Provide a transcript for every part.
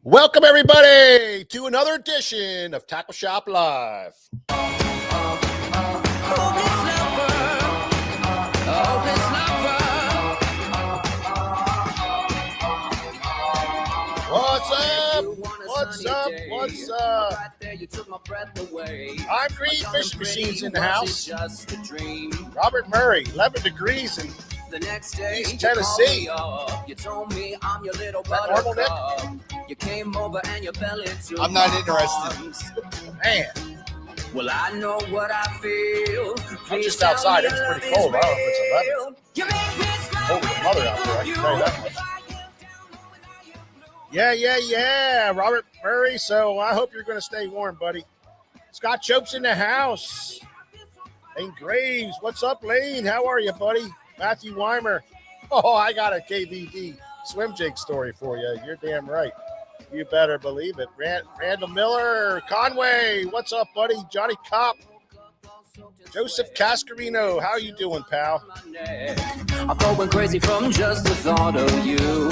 Welcome, everybody, to another edition of Tackle Shop Live. What's up? What's up? What's up? I'm Green Fishing Machines in the house. Robert Murray, 11 degrees in East Tennessee. You told me I'm your little normal, Nick? You came over and you fell into I'm not interested. Man, well, I know what I feel. I'm just outside. It's pretty cold. I don't know if it's 11. Holy mother out there, I can tell you that much. Yeah. Robert Murray. So I hope you're going to stay warm, buddy. Scott Chope's in the house. Lane Graves. What's up, Lane? How are you, buddy? Matthew Weimer. Oh, I got a KVD swim jig story for you. You're damn right. You better believe it. Randall Miller. Conway. What's up, buddy? Johnny Kopp. Joseph Cascarino. How you doing, pal? I'm going crazy from just the thought of you.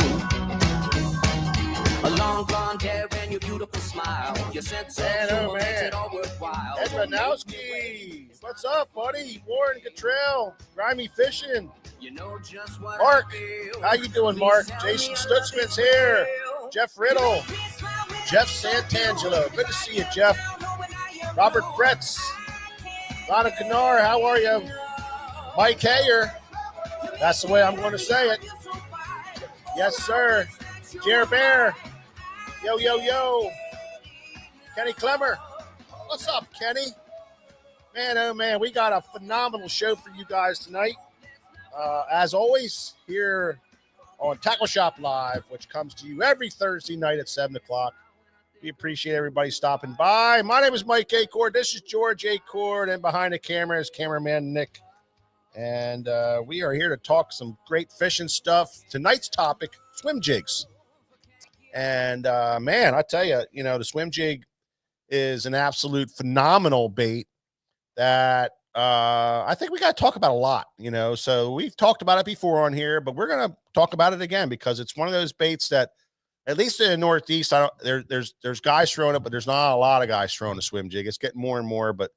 A long blonde hair and your beautiful smile. You said so makes it all worthwhile. Ed Ranowski. What's up, buddy? Warren Cottrell. Grimy Fishing. You know just what Mark. How you doing, Mark? Jason Stutzman's here. Jeff Riddle. Jeff Santangelo. Good to see you, Jeff. Robert Bretz. Donna Canar. How are you? Mike Hayer. That's the way I'm going to say it. Yes, sir. Jer Bear. Yo. Kenny Clemmer. What's up, Kenny? Man, oh, man, we got a phenomenal show for you guys tonight. As always, here on Tackle Shop Live, which comes to you every Thursday night at 7 o'clock. We appreciate everybody stopping by. My name is Mike Acord. This is George Acord, and behind the camera is cameraman Nick. And we are here to talk some great fishing stuff. Tonight's topic, swim jigs. And, man, I tell you, the swim jig is an absolute phenomenal bait that I think we got to talk about a lot, So we've talked about it before on here, but we're going to talk about it again because it's one of those baits that, at least in the Northeast, there's guys throwing it, but there's not a lot of guys throwing a swim jig. It's getting more and more, but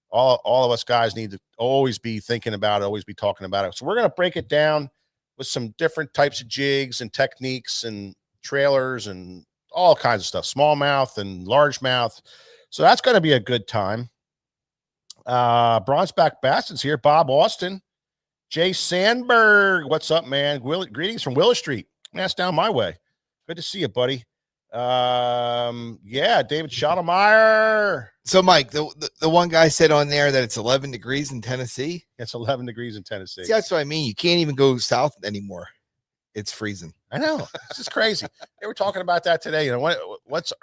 all of us guys need to always be thinking about it, always be talking about it. So we're going to break it down with some different types of jigs and techniques and trailers and all kinds of stuff, smallmouth and largemouth. So that's going to be a good time. Bronzeback Bastards here. Bob Austin, Jay Sandberg. What's up, man? Greetings from Willow Street. That's down my way. Good to see you, buddy. David Schottlemeyer. So, Mike, the one guy said on there that it's 11 degrees in Tennessee. It's 11 degrees in Tennessee. See, that's what I mean. You can't even go south anymore. It's freezing. I know. This is crazy. They were talking about that today. What's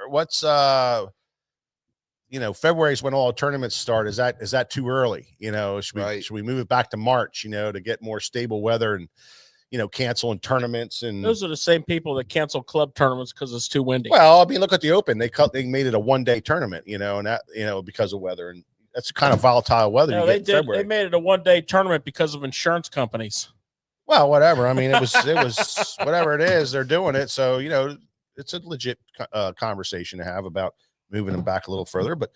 February is when all tournaments start. Is that too early? Should we move it back to March, to get more stable weather and, canceling tournaments? And those are the same people that cancel club tournaments because it's too windy. Well, I mean, look at the Open. They made it a one-day tournament, and that, because of weather, and that's kind of volatile weather. No, they did. They made it a one-day tournament because of insurance companies. Well, whatever. I mean, it was whatever it is, they're doing it. So, it's a legit conversation to have about moving them back a little further. But,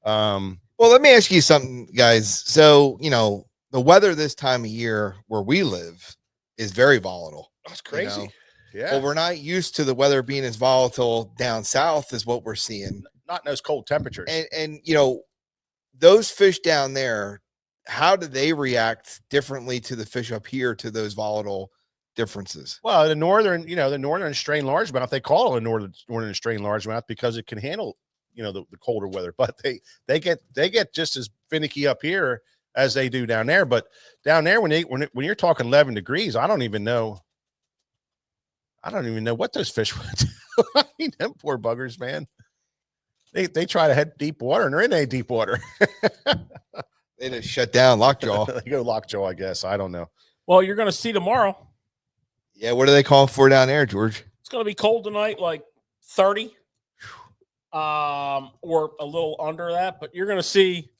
well, let me ask you something, guys. So, the weather this time of year where we live is very volatile. That's crazy. Yeah. Well, we're not used to the weather being as volatile down south as what we're seeing. Not in those cold temperatures. And those fish down there, how do they react differently to the fish up here to those volatile differences? Well, the northern strain largemouth, they call it a northern strain largemouth because it can handle, the colder weather, but they get just as finicky up here as they do down there. But down there, when you're talking 11 degrees, I don't even know what those fish would do. I mean, them poor buggers, man. They try to head deep water, and they're in a deep water. They just shut down lockjaw. They go lockjaw, I guess. I don't know. Well, you're going to see tomorrow. Yeah, what are they calling for down there, George? It's going to be cold tonight, like 30, or a little under that. But you're going to see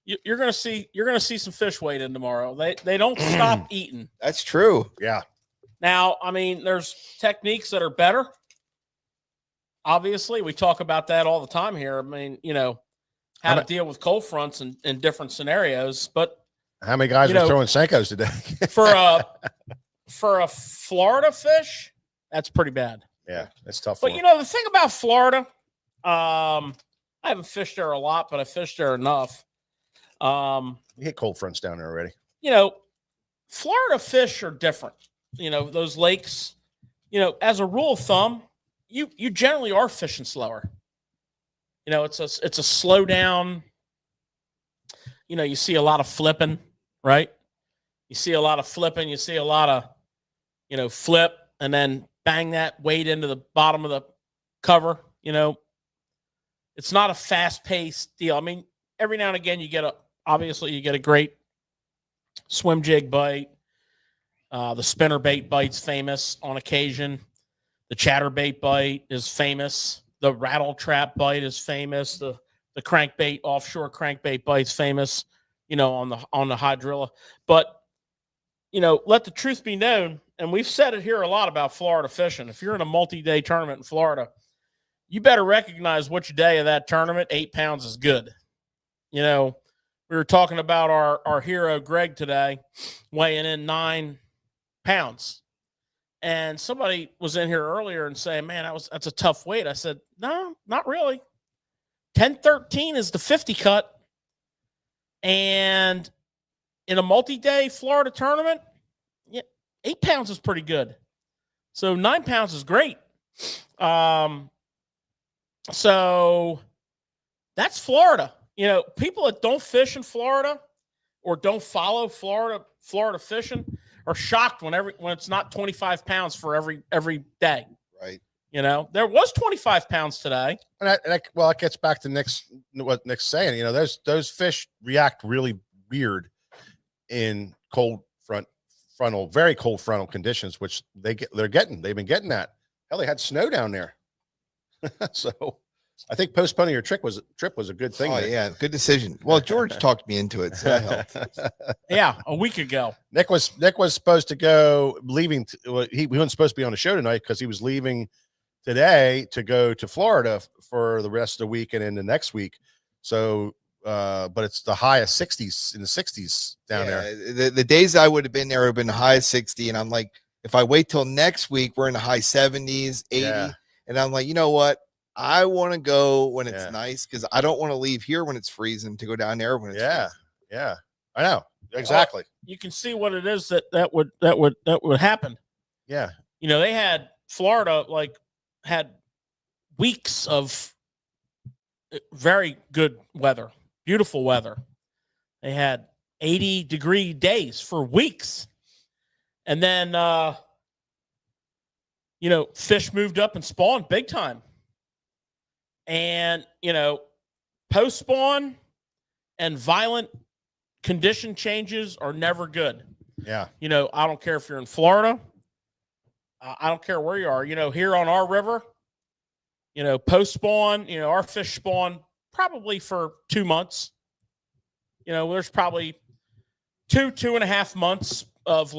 some fish weight in tomorrow. They don't stop eating. That's true. Yeah. Now, I mean, there's techniques that are better. obviously, we talk about that all the time here. I mean, how to deal with cold fronts in different scenarios. But how many guys are throwing Senkos today? for a Florida fish, that's pretty bad. Yeah, it's tough. But the thing about Florida, I haven't fished there a lot, but I fished there enough. You hit cold fronts down there already. Florida fish are different. Those lakes, as a rule of thumb, you generally are fishing slower. It's a slow down. You see a lot of flipping, right? You see a lot of flipping. You see a lot of, flip and then bang that weight into the bottom of the cover. It's not a fast paced deal. I mean, every now and again you get a great swim jig bite. The spinnerbait bite's famous on occasion. The chatterbait bite is famous. The rattle trap bite is famous. The crankbait, offshore crankbait bite's famous, on the hydrilla. But, let the truth be known, and we've said it here a lot about Florida fishing. If you're in a multi-day tournament in Florida, you better recognize which day of that tournament 8 pounds is good. We were talking about our hero Greg today, weighing in 9 pounds. And somebody was in here earlier and saying, man, that's a tough weight. I said, no, not really. 10-13 is the 50 cut. And in a multi-day Florida tournament, 8 pounds is pretty good. So 9 pounds is great. So that's Florida. People that don't fish in Florida or don't follow Florida fishing are shocked when it's not 25 pounds for every day. Right. There was 25 pounds today. And it gets back to what Nick's saying. Those fish react really weird in very cold frontal conditions, which they've been getting that. Hell, they had snow down there. So I think postponing your trip was a good thing. Oh, yeah. Good decision. Well, George talked me into it, so that helped. Yeah, a week ago. Nick was supposed to go leaving. He wasn't supposed to be on the show tonight because he was leaving today to go to Florida for the rest of the week and in the next week. So, but it's the high of 60s, in the 60s down there. The days I would have been there have been the high of 60. And I'm like, if I wait till next week, we're in the high 70s, 80. Yeah. And I'm like, you know what? I want to go when it's nice because I don't want to leave here when it's freezing to go down there when it's freezing. Yeah. I know. Exactly. Well, you can see what it is that would happen. Yeah. They had Florida had weeks of very good weather, beautiful weather. They had 80-degree days for weeks. And then, fish moved up and spawned big time. And, post spawn and violent condition changes are never good. Yeah. I don't care if you're in Florida. I don't care where you are. Here on our river, post spawn, our fish spawn probably for 2 months. There's probably 2.5 months of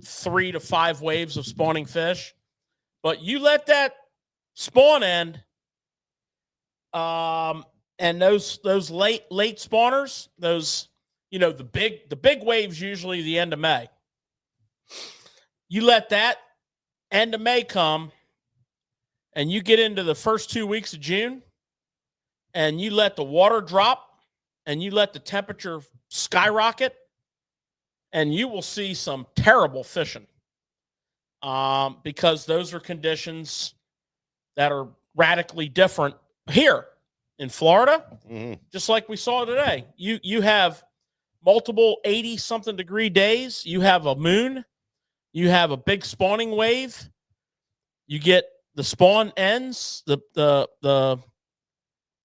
3 to 5 waves of spawning fish. But you let that spawn end, and those late spawners, those the big waves usually the end of May. You let that end of May come, and you get into the first 2 weeks of June, and you let the water drop, and you let the temperature skyrocket, and you will see some terrible fishing. Because those are conditions that are radically different here in Florida, just like we saw today. You have multiple 80-something degree days. You have a moon. You have a big spawning wave. You get the spawn ends. The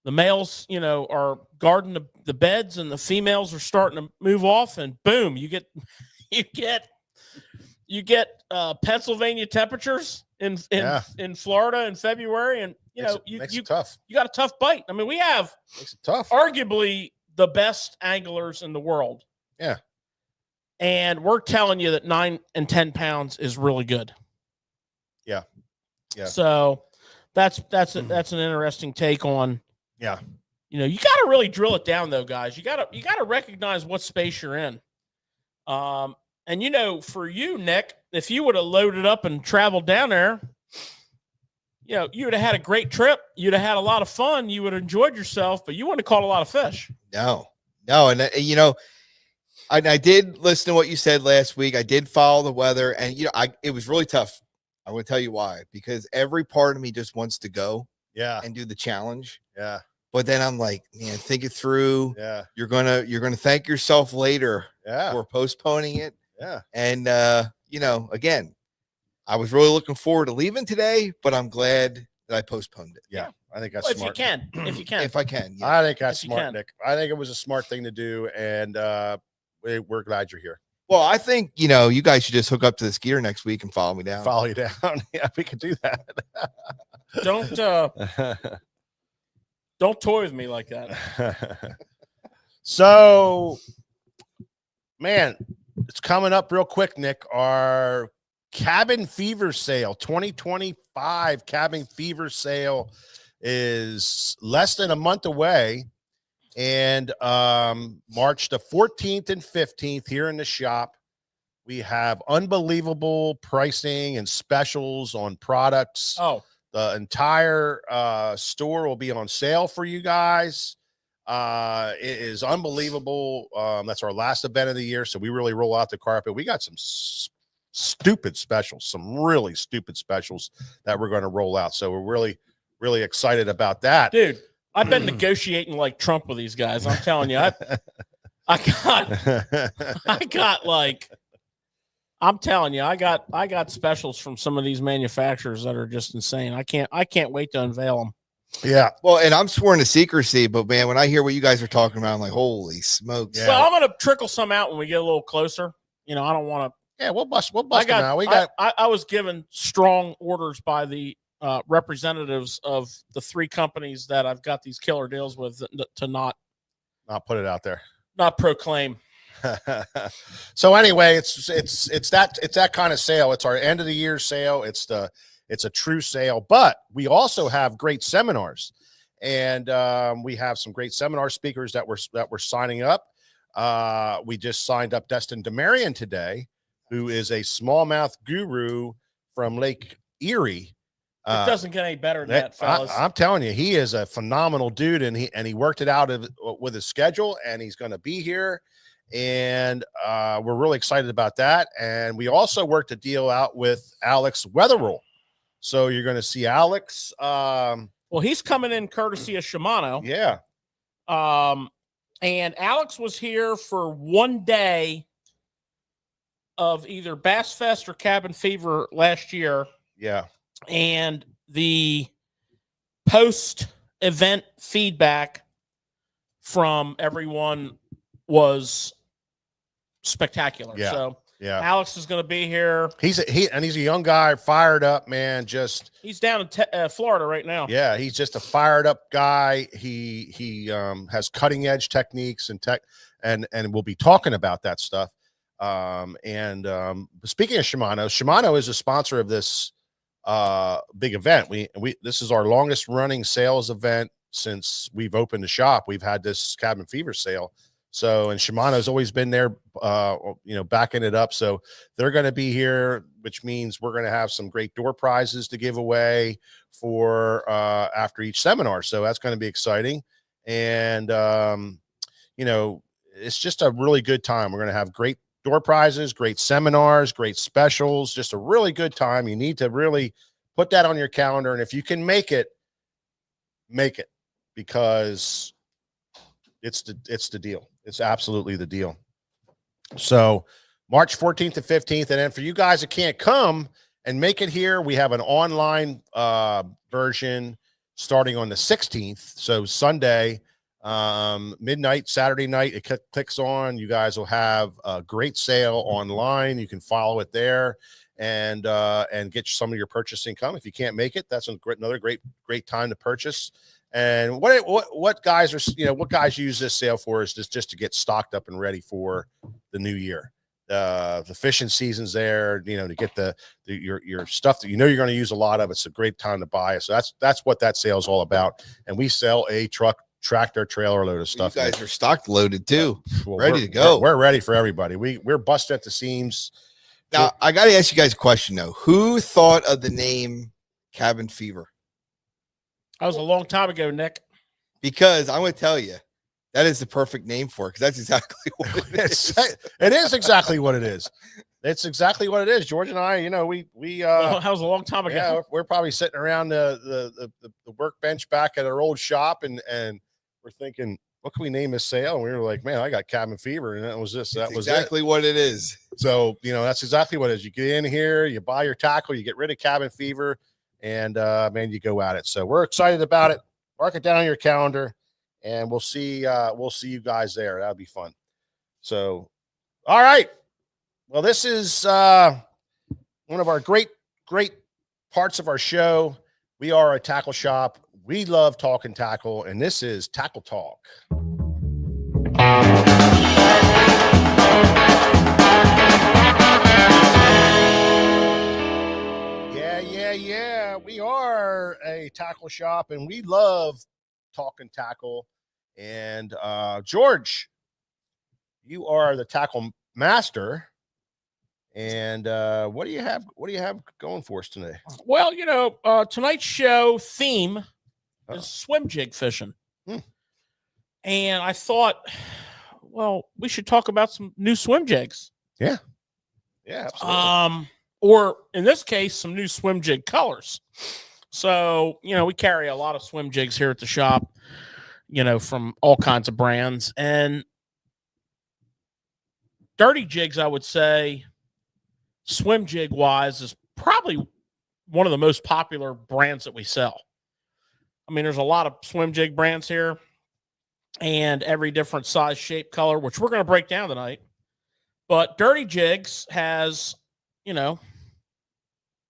males, are guarding the beds, and the females are starting to move off. And boom, you get Pennsylvania temperatures in Florida in February, and makes it tough. You got a tough bite. I mean, we have makes it tough. Arguably the best anglers in the world. Yeah. And we're telling you that 9 and 10 pounds is really good. Yeah. Yeah. So that's an interesting take on. Yeah. You know, you got to really drill it down, though, guys. You got to recognize what space you're in. And you know, for you, Nick, if you would have loaded up and traveled down there, you know, you would have had a great trip. You'd have had a lot of fun. You would have enjoyed yourself, but you wouldn't have caught a lot of fish. No. And you know, I did listen to what you said last week. I did follow the weather, and you know, it was really tough. I'm going to tell you why. Because every part of me just wants to go, and do the challenge, But then I'm like, man, think it through. Yeah, you're gonna thank yourself later, for postponing it. And you know, again, I was really looking forward to leaving today, but I'm glad that I postponed it. Yeah. I think that's smart. If I can. I think that's smart, Nick. I think it was a smart thing to do, and we're glad you're here. Well, I think, you know, you guys should just hook up to the Skeeter next week and follow me down. Follow you down. Yeah, we could do that. Don't toy with me like that. So, man, it's coming up real quick, Nick. Our Cabin Fever sale, 2025 Cabin Fever sale is less than a month away. And March the 14th and 15th here in the shop, we have unbelievable pricing and specials on products. Oh, the entire store will be on sale for you guys. It is unbelievable. That's our last event of the year, so we really roll out the carpet. We got some stupid specials, some really stupid specials that we're going to roll out. So we're really, really excited about that. Dude, I've been negotiating like Trump with these guys. I'm telling you, I got specials from some of these manufacturers that are just insane. I can't wait to unveil them. Yeah. Well, and I'm sworn to secrecy, but man, when I hear what you guys are talking about, I'm like, holy smokes. Yeah. Well, I'm going to trickle some out when we get a little closer. You know, I don't want to. Yeah, we'll bust them out. I was given strong orders by the representatives of the three companies that I've got these killer deals with to not put it out there, not proclaim. So anyway, it's that kind of sale. It's our end of the year sale. It's a true sale, but we also have great seminars, and we have some great seminar speakers that we're signing up. We just signed up Destin DeMarion today, who is a smallmouth guru from Lake Erie. It doesn't get any better than that, fellas. I'm telling you, he is a phenomenal dude, and he worked it out with his schedule, and he's going to be here, and we're really excited about that. And we also worked a deal out with Alex Weatherall, so you're going to see Alex. Well, he's coming in courtesy of Shimano. Yeah. And Alex was here for one day of either Bass Fest or Cabin Fever last year. Yeah. And the post-event feedback from everyone was spectacular. Yeah. So yeah, Alex is going to be here. He's a young guy, fired up, man. He's down in Florida right now. Yeah, he's just a fired up guy. He has cutting edge techniques and we'll be talking about that stuff. Speaking of Shimano is a sponsor of this big event. This is our longest running sales event since we've opened the shop. We've had this Cabin Fever sale. So, and Shimano's always been there, backing it up. So they're going to be here, which means we're going to have some great door prizes to give away for after each seminar. So that's going to be exciting. And, it's just a really good time. We're going to have great door prizes, great seminars, great specials, just a really good time. You need to really put that on your calendar. And if you can make it, because it's the deal. It's absolutely the deal. So March 14th to 15th. And then for you guys that can't come and make it here, we have an online version starting on the 16th. So Sunday, midnight, Saturday night, it clicks on. You guys will have a great sale online. You can follow it there and get some of your purchasing come. If you can't make it, that's another great time to purchase. And what guys use this sale for is just to get stocked up and ready for the new year. The fishing season's there, to get your stuff that you're going to use a lot of. It's a great time to buy it. So that's what that sale is all about. And we sell a truck, tractor, trailer load of stuff. You guys are stocked loaded too, well, ready to go. We're ready for everybody. We're busted at the seams. Now I got to ask you guys a question though. Who thought of the name Cabin Fever? That was a long time ago, Nick. Because I'm going to tell you, that is the perfect name for it. Because that's exactly what it is. It is exactly what it is. It's exactly what it is. George and I, that was a long time ago. Yeah, we're probably sitting around the workbench back at our old shop, and we're thinking, what can we name this sale? And we were like, man, I got Cabin Fever, and that was exactly what it is. So that's exactly what it is. You get in here, you buy your tackle, you get rid of Cabin Fever, and man, you go at it. So we're excited about it. Mark it down on your calendar, and we'll see you guys there. That'll be fun. So, all right. Well, this is one of our great parts of our show. We are a tackle shop. We love talking tackle, and this is Tackle Talk. Yeah. We are a tackle shop, and we love talking tackle. And George, you are the tackle master. And what do you have going for us today? Well, tonight's show theme is swim jig fishing. And I thought, well, we should talk about some new swim jigs. Yeah, absolutely. Or in this case, some new swim jig colors. So, we carry a lot of swim jigs here at the shop, from all kinds of brands. And Dirty Jigs, I would say, swim jig wise, is probably one of the most popular brands that we sell. I mean, there's a lot of swim jig brands here, and every different size, shape, color, which we're going to break down tonight. But Dirty Jigs has,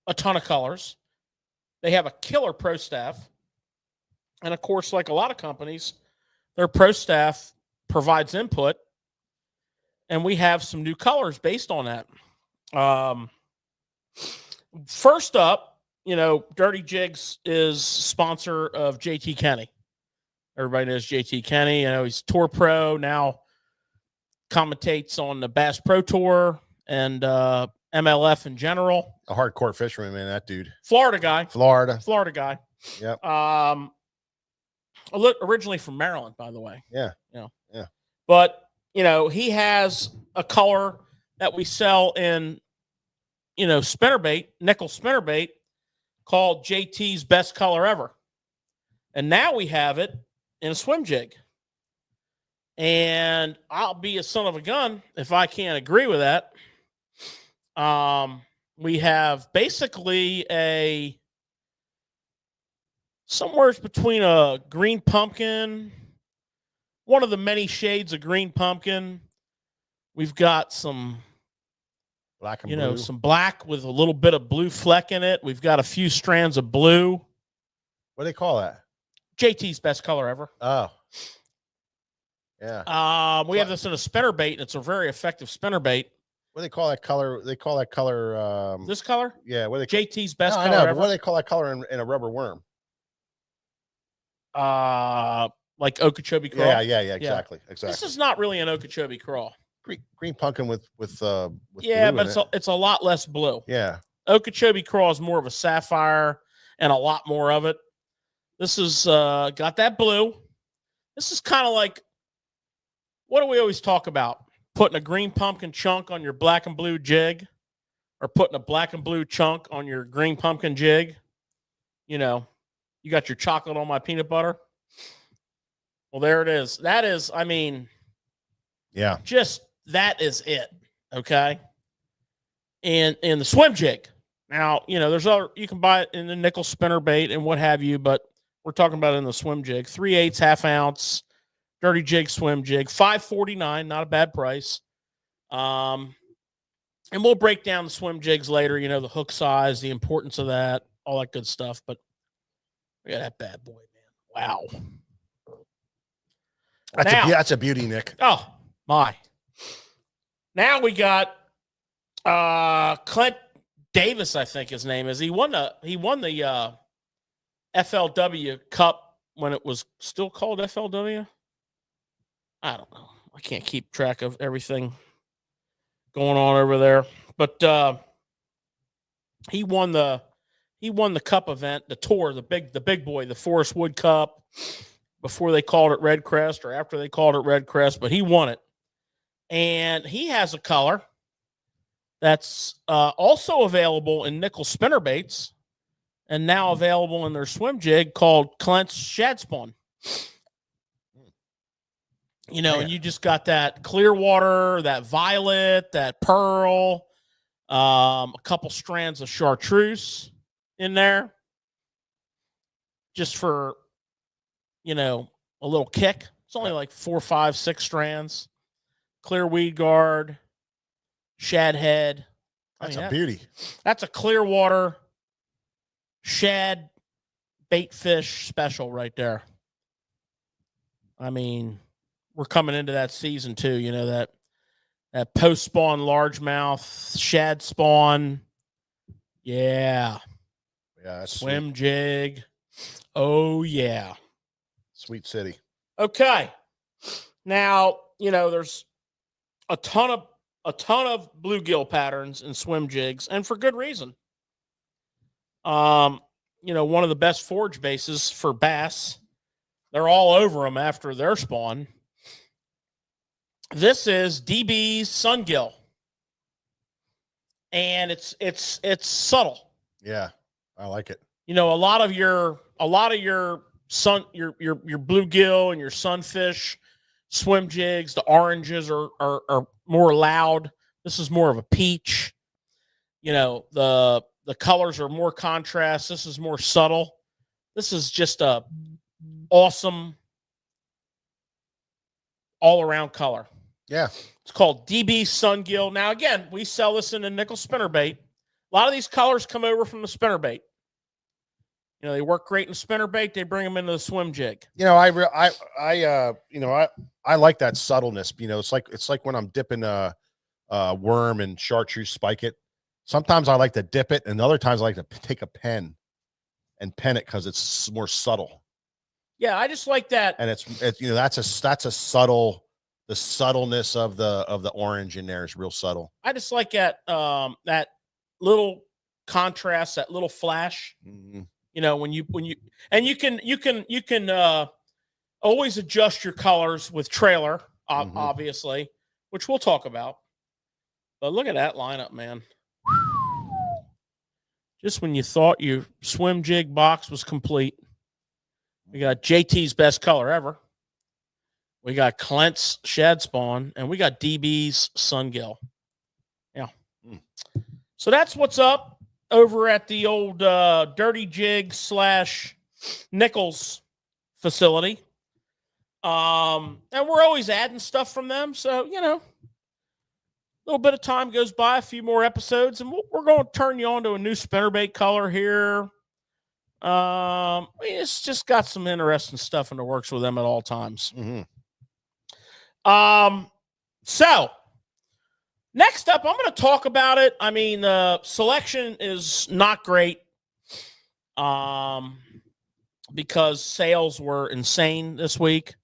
a ton of colors. They have a killer pro staff. And of course, like a lot of companies, their pro staff provides input. And we have some new colors based on that. First up, Dirty Jigs is sponsor of JT Kenny. Everybody knows JT Kenny. He's Tour Pro, now commentates on the Bass Pro Tour and MLF in general. A hardcore fisherman, man, that dude. Florida guy. Florida guy. Yep. Originally from Maryland, by the way. Yeah. Yeah. But, he has a color that we sell in, spinnerbait, nickel spinnerbait, called JT's Best Color Ever. And now we have it in a swim jig. And I'll be a son of a gun if I can't agree with that. We have basically somewhere between a green pumpkin, one of the many shades of green pumpkin. We've got some black and blue. Some black with a little bit of blue fleck in it. We've got a few strands of blue. What do they call that? JT's Best Color Ever. Oh. Yeah. We have this in a spinnerbait, and it's a very effective spinnerbait. What do they call that color? They call that color this color? Yeah, what they JT's Best Color Color Ever. What do they call that color in a rubber worm? Like Okeechobee crawl. Yeah, exactly. This is not really an Okeechobee crawl. Green pumpkin with yeah, blue but it's a lot less blue. Yeah. Okeechobee crawl is more of a sapphire and a lot more of it. This is got that blue. This is kind of like, what do we always talk about? Putting a green pumpkin chunk on your black and blue jig, or putting a black and blue chunk on your green pumpkin jig. You got your chocolate on my peanut butter. Well, there it is. That is, yeah, just that is it. Okay. And in the swim jig. Now, there's other, you can buy it in the nickel spinner bait and what have you, but we're talking about it in the swim jig. 3/8 half ounce Dirty Jig swim jig, $5.49, not a bad price. And we'll break down the swim jigs later, the hook size, the importance of that, all that good stuff. But we got that bad boy, man. Wow. That's a beauty, Nick. Oh, my. Now we got Clint Davis, I think his name is. He won the FLW Cup when it was still called FLW. I don't know. I can't keep track of everything going on over there, but he won the Cup event, the tour, the big boy, the Forest Wood Cup, before they called it Red Crest or after they called it Red Crest, but he won it. And he has a color that's also available in nickel spinnerbaits and now available in their swim jig called Clint's Shad Spawn. You know, and you just got that clear water, that violet, that pearl, a couple strands of chartreuse in there just for, you know, a little kick. It's only like 4, 5, 6 strands. Clear weed guard, shad head. That's a beauty. That's a clear water shad bait fish special right there. I mean, we're coming into that season too, you know, that post spawn largemouth shad spawn. Yeah. Yeah, that's swim sweet. Jig. Oh yeah. Sweet city. Okay. Now, you know, there's a ton of bluegill patterns and swim jigs, and for good reason. You know, one of the best forage bases for bass. They're all over them after their spawn. This is DB's Sungill, and it's subtle. Yeah, I like it. You know, a lot of your bluegill and your sunfish swim jigs, the oranges are more loud. This is more of a peach. You know, the colors are more contrast. This is more subtle. This is just a awesome all-around color. Yeah. It's called DB Sungill. Now, again, we sell this in a nickel spinnerbait. A lot of these colors come over from the spinnerbait. You know, they work great in spinnerbait. They bring them into the swim jig. You know, I like that subtleness. You know, it's like when I'm dipping a worm and chartreuse spike it. Sometimes I like to dip it, and other times I like to take a pen and pen it because it's more subtle. Yeah, I just like that. And it's you know, that's a subtle. The subtleness of the orange in there is real subtle. I just like that that little contrast, that little flash. Mm-hmm. You know, when you and you can always adjust your colors with trailer, obviously, which we'll talk about. But look at that lineup, man. Just when you thought your swim jig box was complete, we got JT's best color ever. We got Clint's Shad Spawn, and we got DB's Sungill. Yeah. So that's what's up over at the old Dirty Jig / Nichols facility. And we're always adding stuff from them. So, you know, a little bit of time goes by, a few more episodes, and we're going to turn you on to a new spinnerbait color here. It's just got some interesting stuff in the works with them at all times. Mm-hmm. So next up, I'm going to talk about it. I mean, the selection is not great, because sales were insane this week,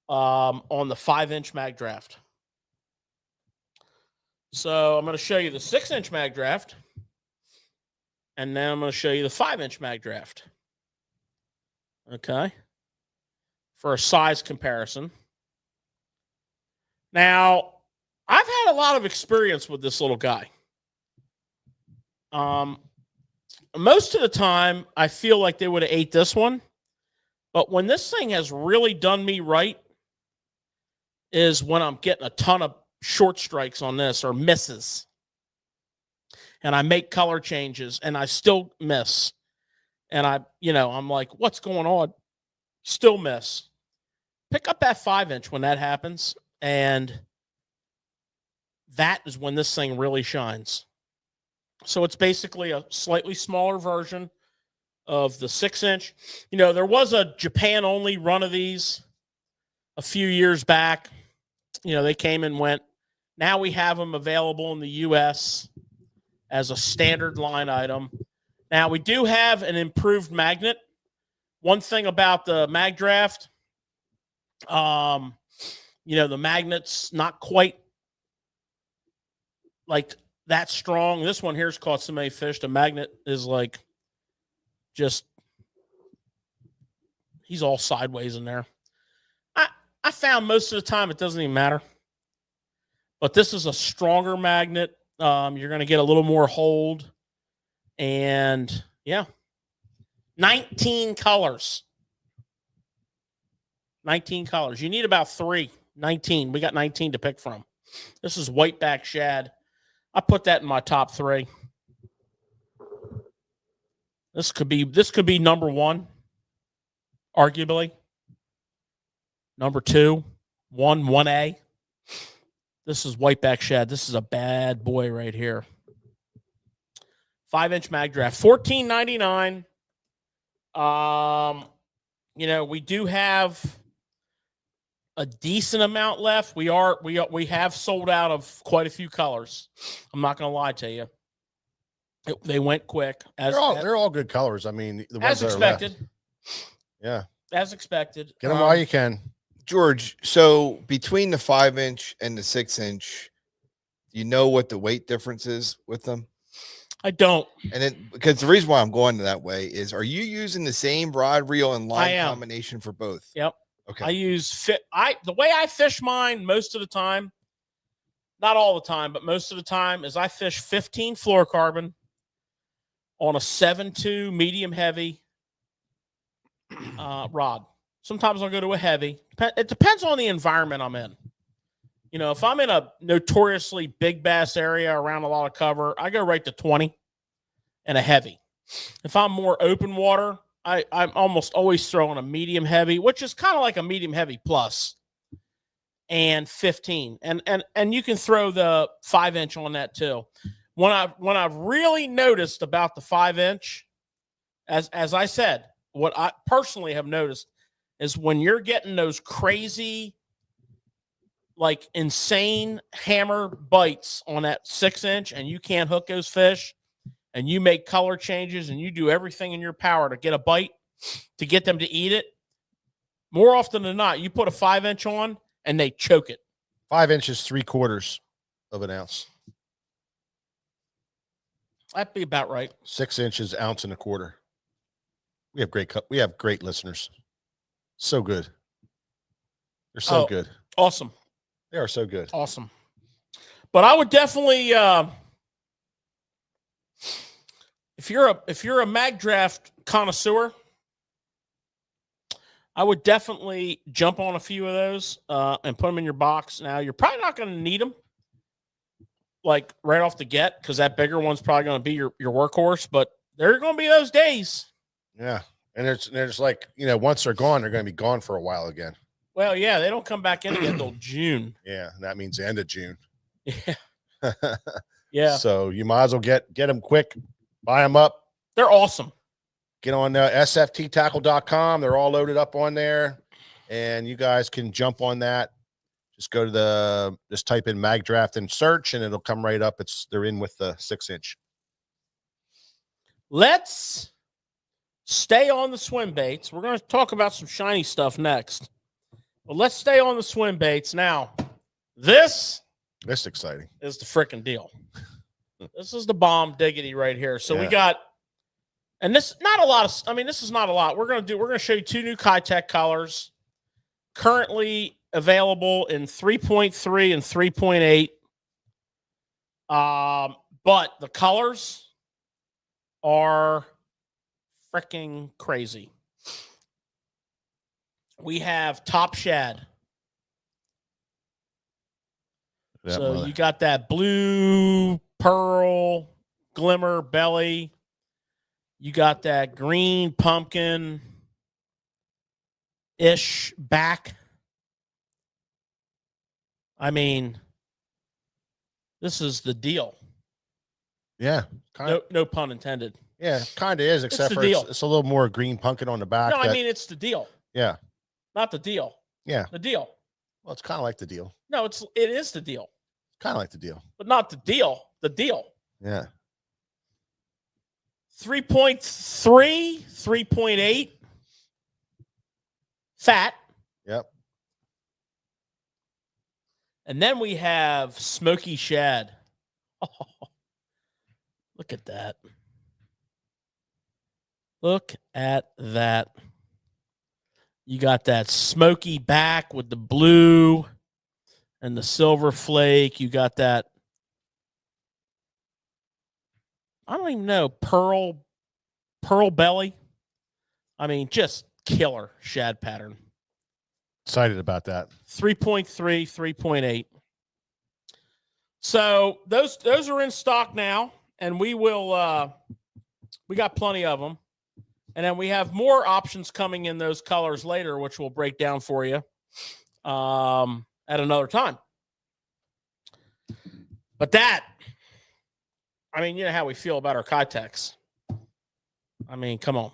on the 5-inch magdraft. So I'm going to show you the 6-inch magdraft, and then I'm going to show you the 5-inch magdraft. Okay. For a size comparison. Now, I've had a lot of experience with this little guy. Most of the time, I feel like they would have ate this one. But when this thing has really done me right is when I'm getting a ton of short strikes on this or misses. And I make color changes and I still miss. And I'm like, what's going on? Still miss. Pick up that 5-inch when that happens. And that is when this thing really shines. So it's basically a slightly smaller version of the 6-inch. You know, there was a Japan-only run of these a few years back. You know, they came and went. Now we have them available in the U.S. as a standard line item. Now we do have an improved magnet. One thing about the magdraft, the magnet's not quite like that strong. This one here's caught so many fish. The magnet is like he's all sideways in there. I found most of the time it doesn't even matter. But this is a stronger magnet. You're going to get a little more hold. And, 19 colors. 19 colors. You need about 3. 19. We got 19 to pick from. This is whiteback shad. I put that in my top 3. This could be number 1, arguably. Number 2, 1A. This is whiteback shad. This is a bad boy right here. 5-inch magdraft, $14.99. We do have a decent amount left. We have sold out of quite a few colors. I'm not going to lie to you. They went quick. They're all good colors. I mean, the ones as expected. Yeah, as expected. Get them while you can. George, so between the 5-inch and the 6-inch, you know what the weight difference is with them? I don't. And because the reason why I'm going that way is, are you using the same rod, reel, and line combination for both? Yep. Okay. I use the way I fish mine most of the time, not all the time, but most of the time, is I fish 15 fluorocarbon on a 7.2 medium heavy rod. Sometimes I'll go to a heavy. It depends on the environment I'm in. If I'm in a notoriously big bass area around a lot of cover, I go right to 20 and a heavy. If I'm more open water, I'm almost always throwing a medium heavy, which is kind of like a medium heavy plus, and 15. And you can throw the 5-inch on that too. When I've really noticed about the 5-inch, as I said, what I personally have noticed is when you're getting those crazy, like insane hammer bites on that 6-inch and you can't hook those fish and you make color changes and you do everything in your power to get a bite to get them to eat it, more often than not, you put a 5-inch on and they choke it. 5 inches, 3/4 of an ounce. That'd be about right. 6 inches, 1.25 ounces. We have great listeners. So good. They're so good. Awesome. They are so good. Awesome. But I would definitely, if you're a magdraft connoisseur, I would definitely jump on a few of those and put them in your box. Now, you're probably not going to need them like right off the get, because that bigger one's probably going to be your workhorse, but there are going to be those days. Yeah. And there's like, once they're gone, they're going to be gone for a while again. Well, yeah, they don't come back in again until June. Yeah, that means the end of June. Yeah. Yeah. So you might as well get them quick, buy them up. They're awesome. Get on sfttackle.com. They're all loaded up on there, and you guys can jump on that. Just go to just type in magdraft and search, and it'll come right up. They're in with the 6-inch. Let's stay on the swim baits. We're going to talk about some shiny stuff next. But let's stay on the swim baits. Now, this is exciting. Is the freaking deal. This is the bomb diggity right here. So we got, and this, not a lot of, this is not a lot. We're going to show you 2 new Kitech colors currently available in 3.3 and 3.8. But the colors are freaking crazy. We have top shad. You got that blue, pearl, glimmer belly. You got that green pumpkin-ish back. This is the deal. Yeah. No pun intended. Yeah, kind of is, except for it's a little more green pumpkin on the back. No, it's the deal. Yeah. Not the deal. Yeah. The deal. Well, it's kind of like the deal. No, it is the deal. Kind of like the deal. but not the deal. The deal. Yeah. 3.3, 3.8 fat. Yep. And then we have smoky shad. Oh, look at that. Look at that. You got that smoky back with the blue and the silver flake. You got that, I don't even know, pearl belly. I mean, just killer shad pattern. Excited about that. 3.3, 3.8. So those are in stock now, and we will we got plenty of them. And then we have more options coming in those colors later, which we'll break down for you at another time. But that, I mean, you know how we feel about our Kitechs. I mean, come on.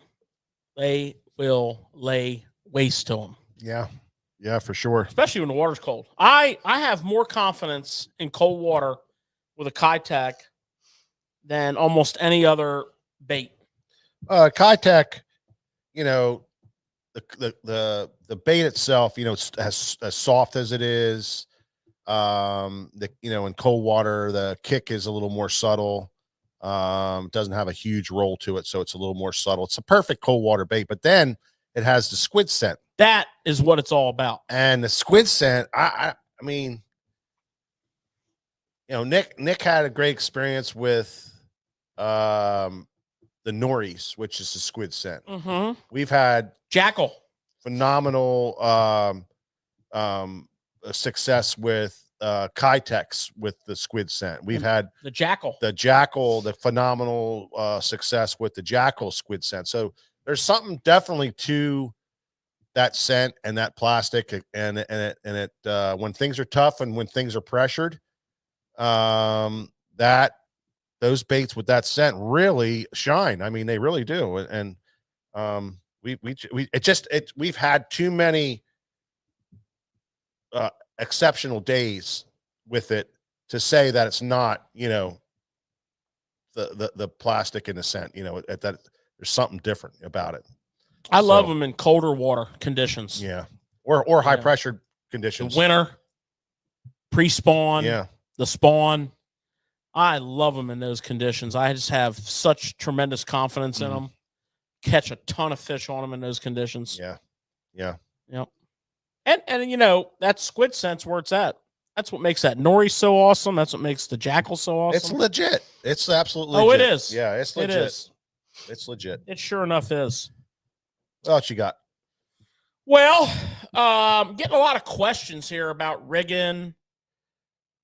They will lay waste to them. Yeah. Yeah, for sure. Especially when the water's cold. I have more confidence in cold water with a Kitech than almost any other bait. Kitech, you know, the bait itself, you know, as soft as it is, in cold water, the kick is a little more subtle. Doesn't have a huge roll to it, so it's a little more subtle. It's a perfect cold water bait, but then it has the squid scent. That is what it's all about. And the squid scent, I mean, you know, Nick had a great experience with the Norries, which is the squid scent. Mm-hmm. We've had Jackal, phenomenal success with Kitechs with the squid scent. We've had the Jackal, the phenomenal success with the Jackal squid scent. So there's something definitely to that scent and that plastic, and it when things are tough and when things are pressured, that those baits with that scent really shine. I mean, they really do. And we've had too many exceptional days with it to say that it's not, you know, the plastic and the scent, you know, that there's something different about it. I love them in colder water conditions. Yeah. Or high pressure conditions. The winter, pre-spawn, the spawn. I love them in those conditions. I just have such tremendous confidence in them. Catch a ton of fish on them in those conditions. Yeah. Yeah. Yep. And you know, that squid scent's where it's at. That's what makes that Nori so awesome. That's what makes the Jackal so awesome. It's legit. It's absolutely legit. Oh, it is. Yeah, it's legit. It is. It's legit. It sure enough is. What else you got? Well, getting a lot of questions here about rigging,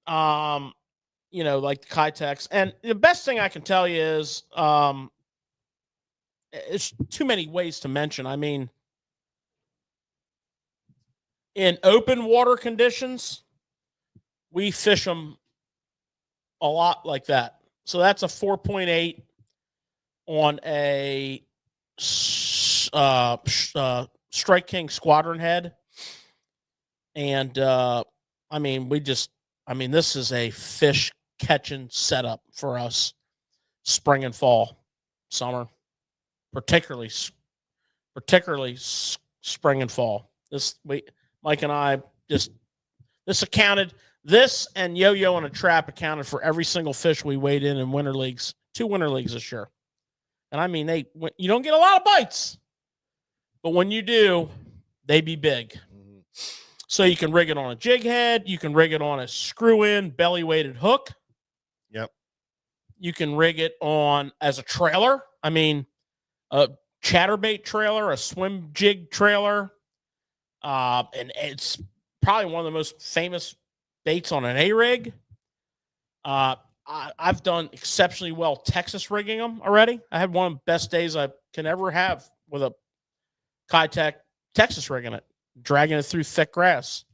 you know, like the Kitechs. And the best thing I can tell you is it's too many ways to mention. I mean, in open water conditions, we fish them a lot like that. So that's a 4.8 on a Strike King Squadron head. And, I mean, this is a fish catching setup for us spring and fall, summer, particularly spring and fall. Mike and I this and Yo-Yo in a Trap accounted for every single fish we weighed in winter leagues, 2 winter leagues this year. And I mean, you don't get a lot of bites, but when you do, they be big. Mm-hmm. So you can rig it on a jig head. You can rig it on a screw-in belly-weighted hook. Yep. You can rig it on as a trailer. I mean, a chatterbait trailer, a swim jig trailer. And it's probably one of the most famous baits on an A-rig. I've done exceptionally well Texas rigging them already. I had one of the best days I can ever have with a Kitech Texas rigging it, dragging it through thick grass.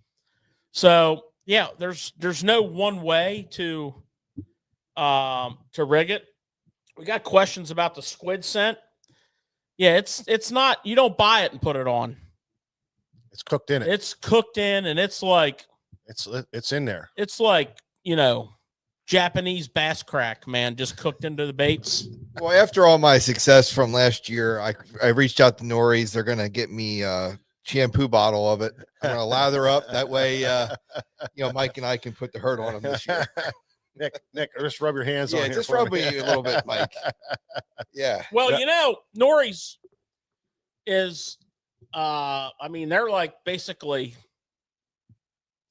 So yeah, there's no one way to rig it. We got questions about the squid scent. Yeah, it's not, you don't buy it and put it on. It's cooked in it. It's cooked in, and it's like it's in there. It's like Japanese bass crack, man, just cooked into the baits. Well, after all my success from last year, I reached out to Nori's. They're gonna get me a shampoo bottle of it. I'm gonna lather up that way. Mike and I can put the hurt on them this year. Nick, just rub your hands on Yeah, here just for rub me. me a little bit, Mike. Yeah. Well, Nori's is, they're like basically,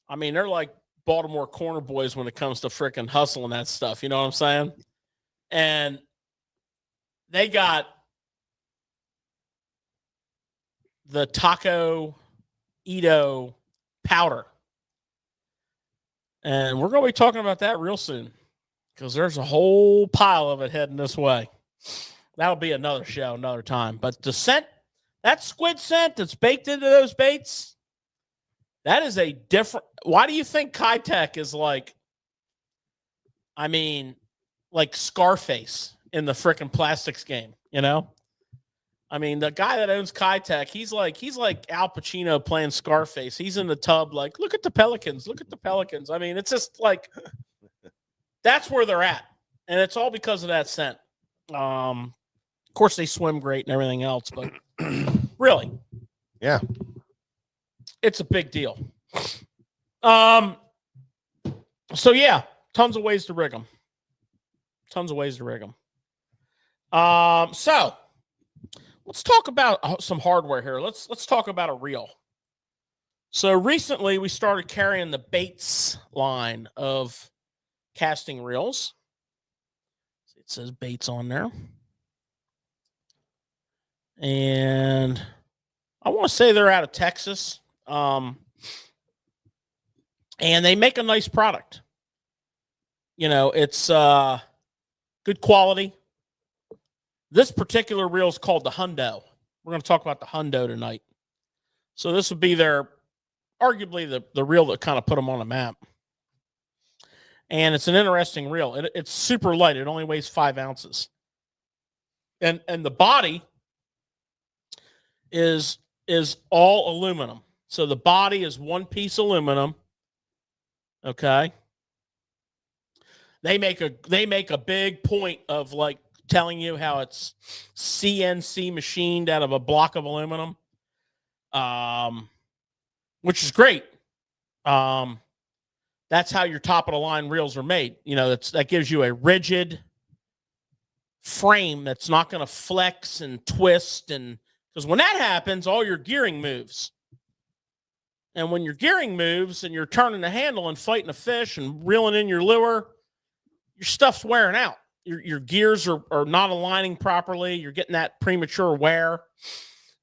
they're like Baltimore corner boys when it comes to freaking hustling that stuff. You know what I'm saying? And they got the Taco Ito powder. And we're going to be talking about that real soon because there's a whole pile of it heading this way. That'll be another show, another time. But the scent, that squid scent that's baked into those baits, that is a different. Why do you think Kitech is like Scarface in the freaking plastics game? The guy that owns Kitech, he's like Al Pacino playing Scarface. He's in the tub, like, look at the pelicans, look at the pelicans. It's just like that's where they're at, and it's all because of that scent. Of course, they swim great and everything else, but really, yeah, it's a big deal. So yeah, tons of ways to rig them. So let's talk about some hardware here. Let's talk about a reel. So recently we started carrying the Baits line of casting reels. It says Baits on there. And I want to say they're out of Texas. And they make a nice product. It's good quality. This particular reel is called the Hundo. We're going to talk about the Hundo tonight. So this would be arguably the reel that kind of put them on the map. And it's an interesting reel. It's super light. It only weighs 5 ounces. And the body is all aluminum. So the body is one piece aluminum. Okay. They make a big point of like telling you how it's CNC machined out of a block of aluminum, which is great. That's how your top of the line reels are made. That gives you a rigid frame that's not going to flex and twist, and because when that happens, all your gearing moves. And when your gearing moves and you're turning the handle and fighting a fish and reeling in your lure, your stuff's wearing out. Your gears are not aligning properly. You're getting that premature wear,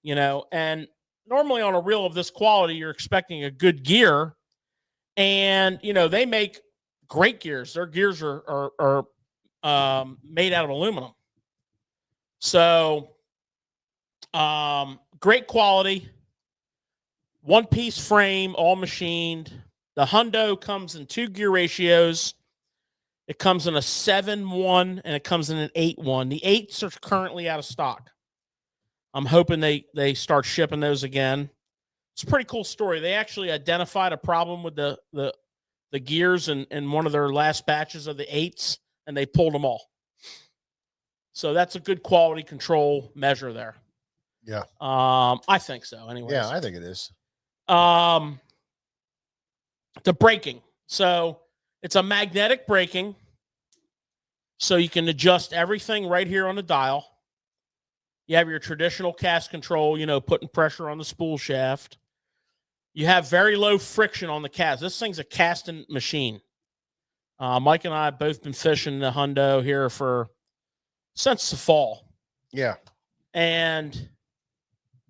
and normally on a reel of this quality, you're expecting a good gear. And, they make great gears. Their gears are made out of aluminum. So, great quality. One-piece frame, all machined. The Hundo comes in 2 gear ratios. It comes in a 7-1 and it comes in an 8-1. The 8s are currently out of stock. I'm hoping they start shipping those again. It's a pretty cool story. They actually identified a problem with the gears in one of their last batches of the 8s, and they pulled them all. So that's a good quality control measure there. Yeah. I think so. Anyways. Yeah, I think it is. The braking. So it's a magnetic braking. So you can adjust everything right here on the dial. You have your traditional cast control, putting pressure on the spool shaft. You have very low friction on the cast. This thing's a casting machine. Mike and I have both been fishing the Hundo here since the fall. Yeah. And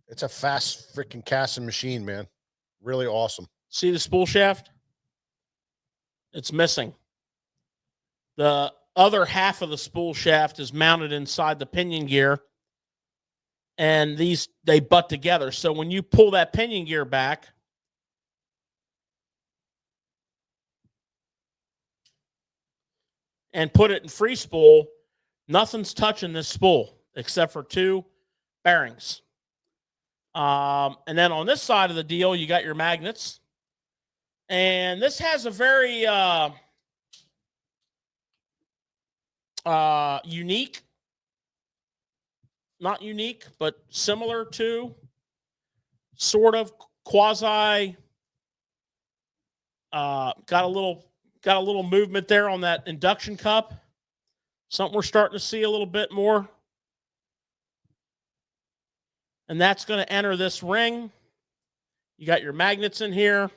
it's a fast freaking casting machine, man. Really awesome. See the spool shaft? It's missing. The other half of the spool shaft is mounted inside the pinion gear. And they butt together. So when you pull that pinion gear back, and put it in free spool, nothing's touching this spool except for 2 bearings. And then on this side of the deal, you got your magnets. And this has a very Unique. Not unique, but similar to, sort of quasi. Got a little movement there on that induction cup. Something we're starting to see a little bit more. And that's going to enter this ring. You got your magnets in here.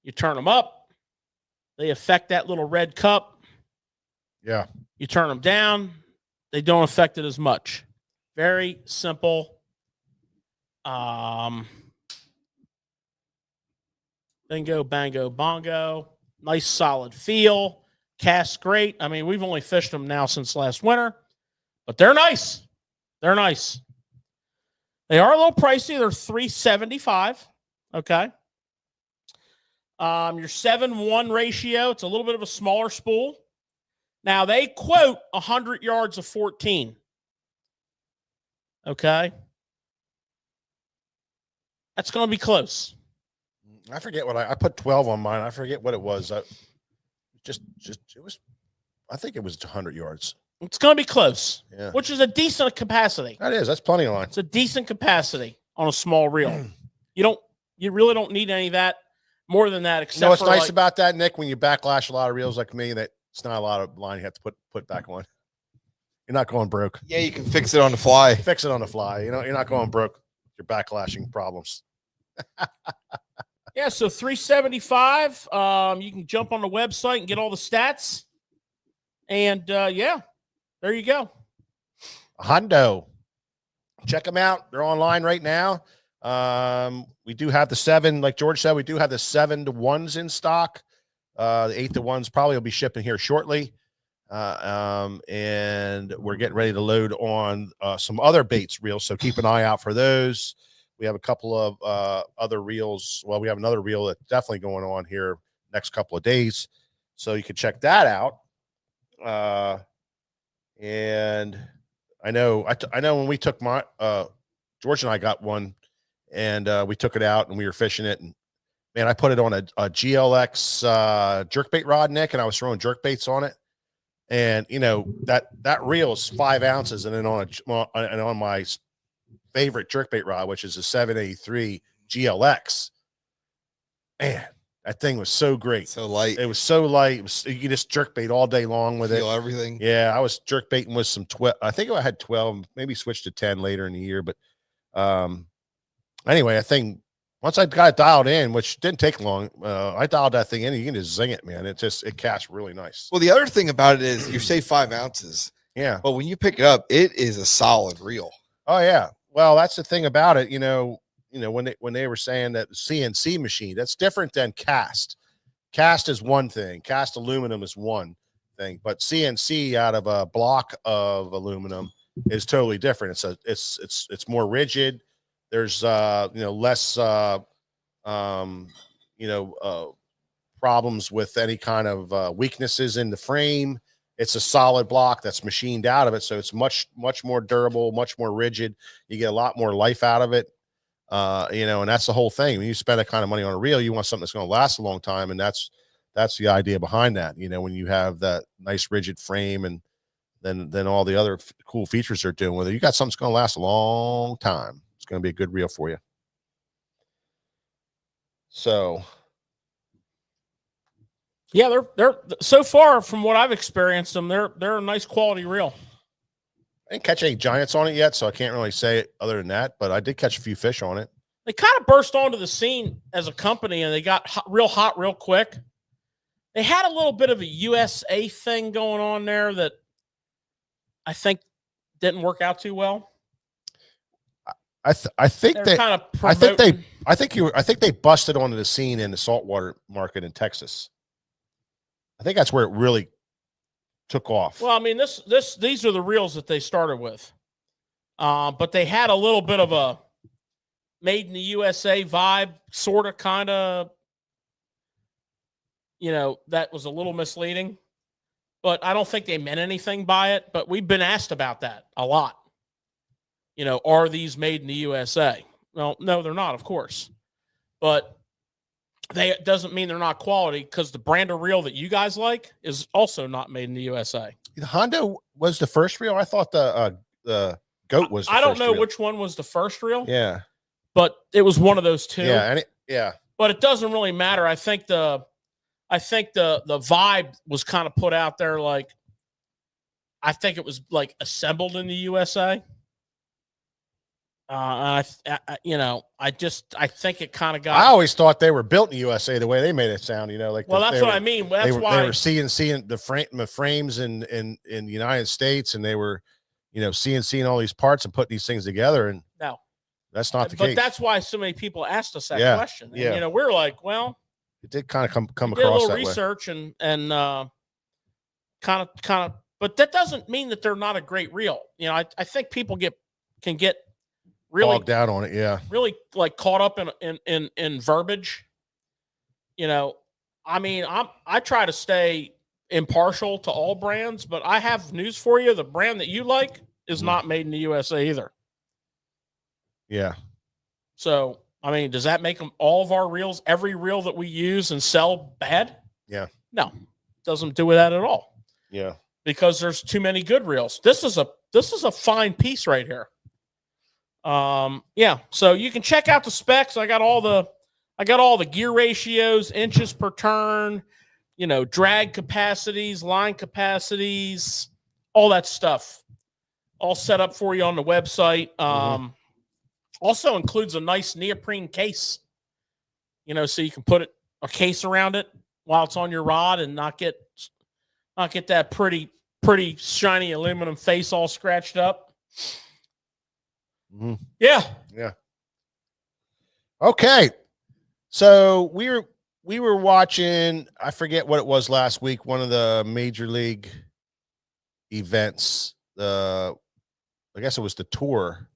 You turn them up. They affect that little red cup. Yeah. You turn them down. They don't affect it as much. Very simple. Bingo, bango, bongo. Nice solid feel. Cast great. I mean, we've only fished them now since last winter, but they're nice. They're nice. They are a little pricey. They're $375. Okay. Your 7-1 ratio. It's a little bit of a smaller spool. Now they quote 100 yards of 14. Okay. That's going to be close. I forget what I put 12 on mine. I forget what it was. It was, I think it was 100 yards. It's going to be close, Yeah. Which is a decent capacity. That is. That's plenty of line. It's a decent capacity on a small reel. You really don't need any of that, more than that. Except You know what's for nice about that, Nick? When you backlash a lot of reels like me, that it's not a lot of line you have to put back on. You're not going broke. Yeah, you can fix it on the fly. Fix it on the fly. You know, you're not going broke. You're backlashing problems. Yeah, so $375. You can jump on the website and get all the stats. And yeah, there you go. Hondo. Check them out. They're online right now. We do have the 7, like George said, we do have the 7-1s in stock. The 8-1s probably will be shipping here shortly. And we're getting ready to load on some other baits reels. So keep an eye out for those. We have a couple of other reels. Well, we have another reel that's definitely going on here next couple of days. So you can check that out. And I know when we took my, George and I got one, and we took it out and we were fishing it. And man, I put it on a GLX jerkbait rod, Nick, and I was throwing jerkbaits on it. And you know, that reel is 5 ounces, and then on my favorite jerkbait rod, which is a 783 GLX. Man, that thing was so great. So light. It was so light. You could just jerkbait all day long with Feel it. everything. Yeah, I was jerkbaiting with some 12. I think I had 12, maybe switched to 10 later in the year. But anyway, I think once I got it dialed in, which didn't take long, I dialed that thing in. You can just zing it, man. It casts really nice. Well, the other thing about it is you say 5 ounces. Yeah. But when you pick it up, it is a solid reel. Oh yeah. Well, that's the thing about it. You know, when they were saying that the CNC machine, that's different than cast. Cast is one thing. Cast aluminum is one thing, but CNC out of a block of aluminum is totally different. It's more rigid. There's less problems with any kind of weaknesses in the frame. It's a solid block that's machined out of it, so it's much more durable, much more rigid. You get a lot more life out of it, and that's the whole thing. When you spend that kind of money on a reel, you want something that's going to last a long time, and that's the idea behind that. You know, when you have that nice rigid frame and then all the other cool features they're doing with it, you got something that's going to last a long time. It's going to be a good reel for you. So. Yeah, they're so far from what I've experienced them, they're a nice quality reel. I didn't catch any giants on it yet, so I can't really say it other than that, but I did catch a few fish on it. They kind of burst onto the scene as a company, and they got real hot real quick. They had a little bit of a USA thing going on there that I think didn't work out too well. I think they kind of I think they busted onto the scene in the saltwater market in Texas. I think that's where it really took off. Well, I mean, these are the reels that they started with, but they had a little bit of a made in the USA vibe, sort of, kind of. That was a little misleading, but I don't think they meant anything by it. But we've been asked about that a lot. Are these made in the USA? Well, no, they're not, of course, but It doesn't mean they're not quality, because the brand of reel that you guys like is also not made in the USA. The Honda was the first reel. I thought the Goat was. I don't know which one was the first reel. Yeah, but it was one of those two. Yeah, and But it doesn't really matter. I think the vibe was kind of put out there. Like, I think it was like assembled in the USA. I think it kind of got. I always thought they were built in the USA the way they made it sound. Like, well, that's what I mean. That's why they were CNC the frames in the United States, and they were, CNC all these parts and putting these things together. And no, that's not the case. But that's why so many people asked us that question. And, yeah, we're like, well, it did kind of come did across a little that research way. and kind of, but that doesn't mean that they're not a great reel. I think people can get really bogged out on it. Yeah. Really like caught up in verbiage. I mean, I try to stay impartial to all brands, but I have news for you. The brand that you like is not made in the USA either. Yeah. So, I mean, does that make them all of our reels, every reel that we use and sell, bad? Yeah. No, doesn't do that at all. Yeah. Because there's too many good reels. This is a fine piece right here. Yeah. So you can check out the specs. I got all the gear ratios, inches per turn, drag capacities, line capacities, all that stuff, all set up for you on the website. Also includes a nice neoprene case, so you can put a case around it while it's on your rod and not get that pretty shiny aluminum face all scratched up. Yeah. Okay. So we were watching, I forget what it was last week, one of the major league events. I guess it was the tour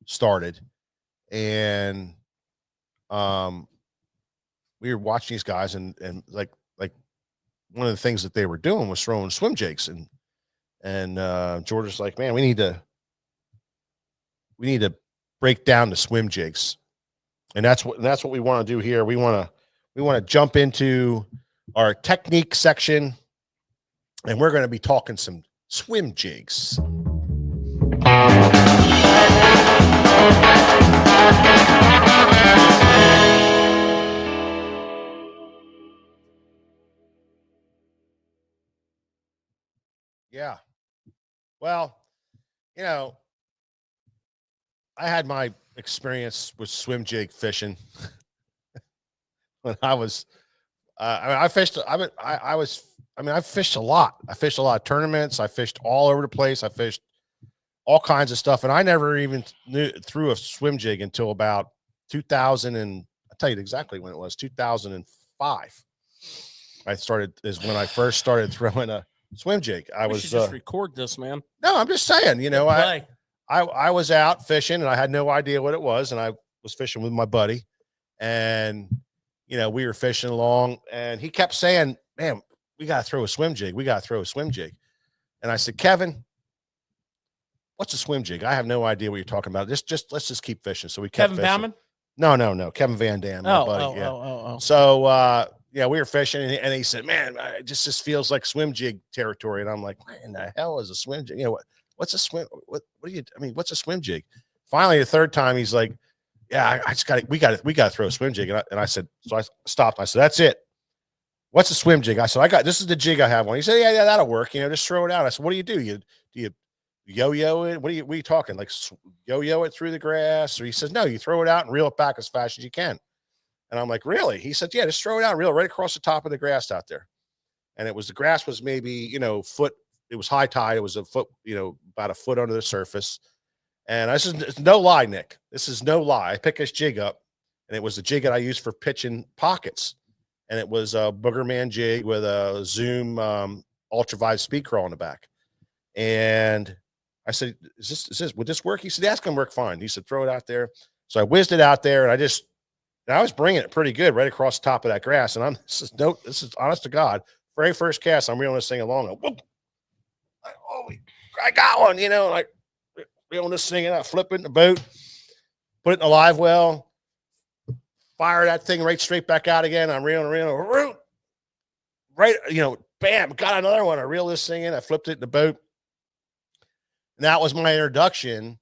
started, and we were watching these guys, and like one of the things that they were doing was throwing swim jigs, and George was like, man, we need to break down the swim jigs. And that's what we want to do here. We want to jump into our technique section, and we're going to be talking some swim jigs. Yeah. Well, I had my experience with swim jig fishing when I was, I fished. I fished a lot. I fished a lot of tournaments. I fished all over the place. I fished all kinds of stuff, and I never even threw a swim jig until about 2000. And I'll tell you exactly when it was. 2005. Is when I first started throwing a swim jig. I was just record this, man. No, I'm just saying. I was out fishing, and I had no idea what it was, and I was fishing with my buddy, and we were fishing along, and he kept saying, man, we got to throw a swim jig. We got to throw a swim jig. And I said, Kevin, what's a swim jig? I have no idea what you're talking about. Let's just keep fishing. So we kept Kevin fishing. Bauman? No. Kevin Van Dam, my buddy. So, we were fishing, and he said, man, it just feels like swim jig territory. And I'm like, what in the hell is a swim jig? What's a swim? What's a swim jig? Finally, the third time, he's like, yeah, we got to throw a swim jig. And I said, so I stopped. I said, that's it. What's a swim jig? I said, this is the jig I have one. He said, yeah, that'll work. Just throw it out. I said, what do? Do you yo-yo it? What are you talking? Like yo-yo it through the grass? Or he says, no, you throw it out and reel it back as fast as you can. And I'm like, really? He said, yeah, just throw it out and reel it right across the top of the grass out there. And the grass was maybe, foot. It was high tide. It was a foot, about a foot under the surface. And I said, it's no lie, Nick. This is no lie. I picked this jig up, and it was the jig that I used for pitching pockets. And it was a Boogerman jig with a Zoom ultraviolet speed crawl in the back. And I said, would this work? He said, that's going to work fine. He said, throw it out there. So I whizzed it out there, and I was bringing it pretty good right across the top of that grass. And this is honest to God, very first cast, I'm reeling this thing along. I got one, like reeling this thing out, flipping the boat, put it in a live well, fire that thing right straight back out again. I'm reeling, right, bam, got another one. I reeled this thing in. I flipped it in the boat. And that was my introduction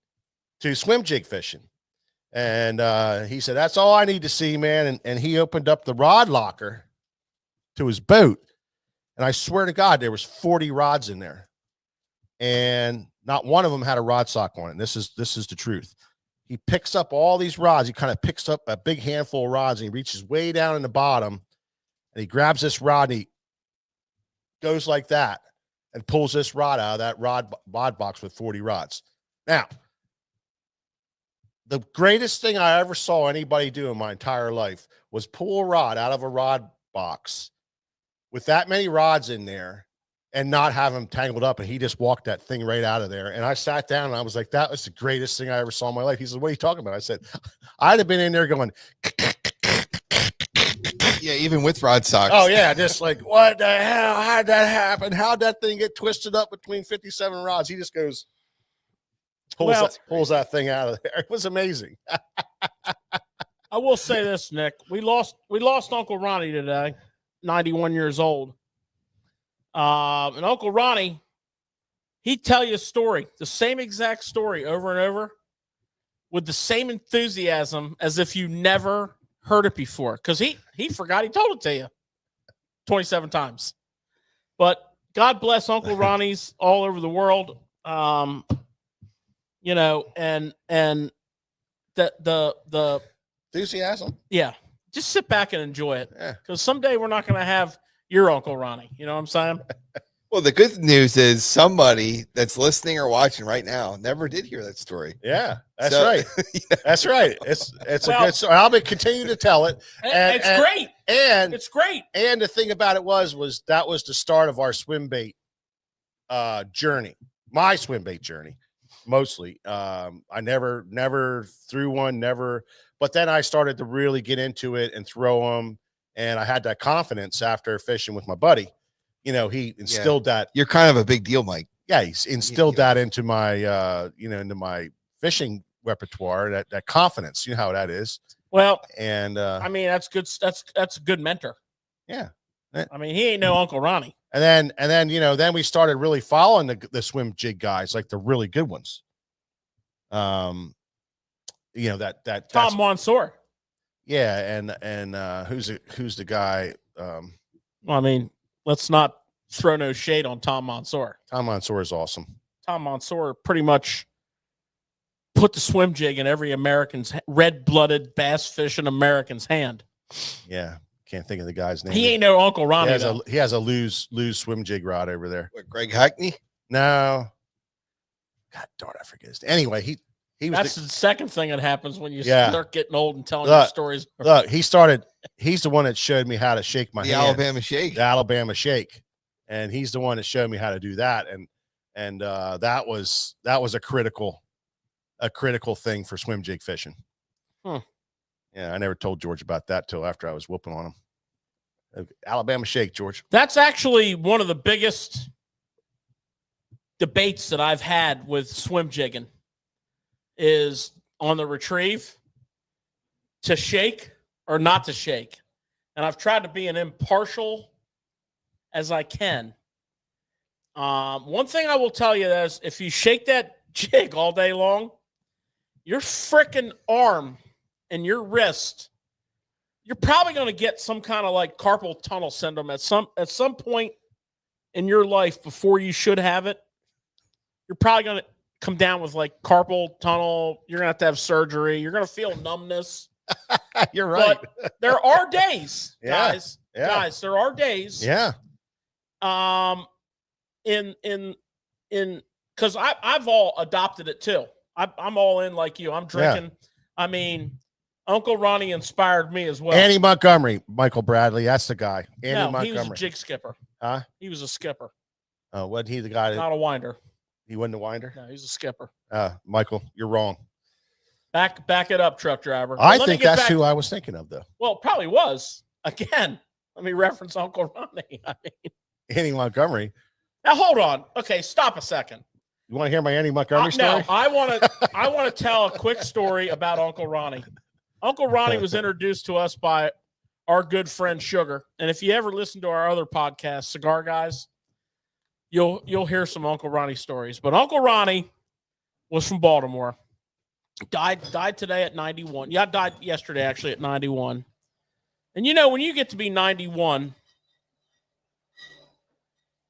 to swim jig fishing. And he said, that's all I need to see, man. And he opened up the rod locker to his boat. And I swear to God, there was 40 rods in there. And not one of them had a rod sock on it. And this is the truth. He picks up all these rods. He kind of picks up a big handful of rods and he reaches way down in the bottom and he grabs this rod and he goes like that and pulls this rod out of that rod box with 40 rods. Now, the greatest thing I ever saw anybody do in my entire life was pull a rod out of a rod box with that many rods in there and not have them tangled up. And he just walked that thing right out of there. And I sat down and I was like, that was the greatest thing I ever saw in my life. He said, what are you talking about? I said, I'd have been in there going, yeah, even with rod socks. oh yeah. Just like, what the hell? How'd that happen? How'd that thing get twisted up between 57 rods? He just goes, pulls that thing out of there. It was amazing. I will say this, Nick. We lost Uncle Ronnie today, 91 years old. And Uncle Ronnie, he'd tell you a story, the same exact story over and over with the same enthusiasm as if you never heard it before. Because he forgot he told it to you 27 times. But God bless Uncle Ronnie's all over the world. And the Enthusiasm. Yeah. Just sit back and enjoy it. Yeah. Because someday we're not going to have your Uncle Ronnie. You know what I'm saying? Well, the good news is somebody that's listening or watching right now never did hear that story. Yeah, that's right. That's right. It's a good story. I'll continue to tell it. It's great. And it's great. And the thing about it was that was the start of our Swimbait journey. My Swimbait journey, mostly. I never threw one, but then I started to really get into it and throw them. And I had that confidence after fishing with my buddy. He instilled that. You're kind of a big deal, Mike. Yeah, he's instilled that into my, into my fishing repertoire. That confidence, you know how that is. Well, and I mean, that's good. That's a good mentor. Yeah. I mean, he ain't no Uncle Ronnie. And then then we started really following the swim jig guys, like the really good ones. That Tom Mansour. Yeah, and who's the guy? Well, I mean, let's not throw no shade on Tom Mansour. Tom Mansour is awesome. Tom Mansour pretty much put the swim jig in every American's red-blooded bass fishing American's hand. Yeah, can't think of the guy's name. He ain't no Uncle Ronnie. He has a loose swim jig rod over there. What, Greg Hackney? No. God darn, I forget his name. Anyway, he was that's the second thing that happens when you Yeah. start getting old and telling your stories. Look, he's the one that showed me how to shake my hand. Alabama shake. The Alabama shake. And he's the one that showed me how to do that. And that was a critical thing for swim jig fishing. Huh. Yeah, I never told George about that till after I was whooping on him. Alabama shake, George. That's actually one of the biggest debates that I've had with swim jigging is on the retrieve to shake or not to shake. And I've tried to be an impartial as I can. One thing I will tell you is if you shake that jig all day long, your freaking arm and your wrist, you're probably going to get some kind of like carpal tunnel syndrome at some point in your life before you should have it. You're probably going to come down with like carpal tunnel. You're going to have surgery. You're going to feel numbness. You're right. But there are days, guys. Yeah. Guys, there are days. Yeah. Because I've all adopted it too. I'm all in like you. I'm drinking. Yeah. I mean, Uncle Ronnie inspired me as well. Andy Montgomery, Michael Bradley. That's the guy. Montgomery. He was a jig skipper. Huh? He was a skipper. Oh, wasn't he the guy? Not a winder. He wasn't a winder? No, he's a skipper. Michael, you're wrong. Back it up, truck driver. I think that's who I was thinking of, though. Well, probably was. Again, let me reference Uncle Ronnie. I mean, Andy Montgomery. Now hold on. Okay, stop a second. You want to hear my Andy Montgomery story? No, I want to tell a quick story about Uncle Ronnie. Uncle Ronnie was introduced to us by our good friend Sugar. And if you ever listen to our other podcast, Cigar Guys, you'll hear some Uncle Ronnie stories. But Uncle Ronnie was from Baltimore. Died today at 91. Yeah, died yesterday actually at 91. And when you get to be 91,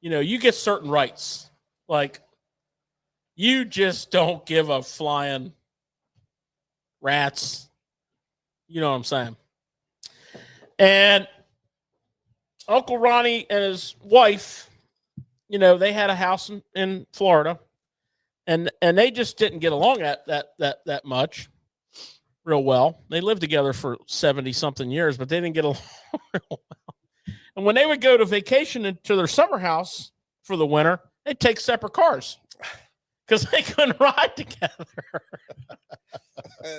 you get certain rights. Like, you just don't give a flying rats. You know what I'm saying? And Uncle Ronnie and his wife, they had a house in Florida, and they just didn't get along that much real well. They lived together for 70-something years, but they didn't get along real well. And when they would go to vacation into their summer house for the winter, they'd take separate cars because they couldn't ride together.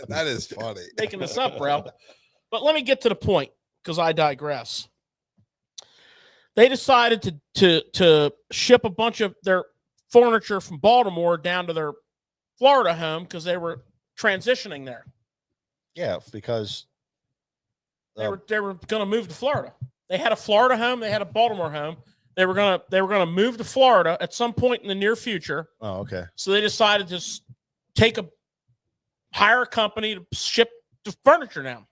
That is funny. Making this up, bro. But let me get to the point, because I digress. They decided to ship a bunch of their furniture from Baltimore down to their Florida home because they were transitioning there. Yeah, because they were going to move to Florida. They had a Florida home, they had a Baltimore home. They were gonna move to Florida at some point in the near future. Oh, okay. So they decided to hire a company to ship the furniture down.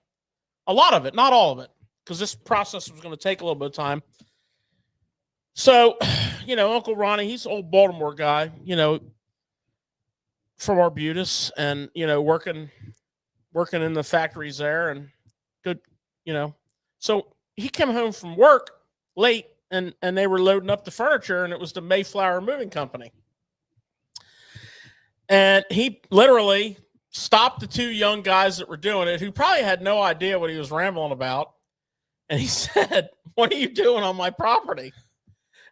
A lot of it, not all of it, because this process was going to take a little bit of time. So, Uncle Ronnie, he's an old Baltimore guy, from Arbutus, and working in the factories there, and good, So he came home from work late, and they were loading up the furniture, and it was the Mayflower Moving Company. And he literally stopped the two young guys that were doing it, who probably had no idea what he was rambling about. And he said, "What are you doing on my property?"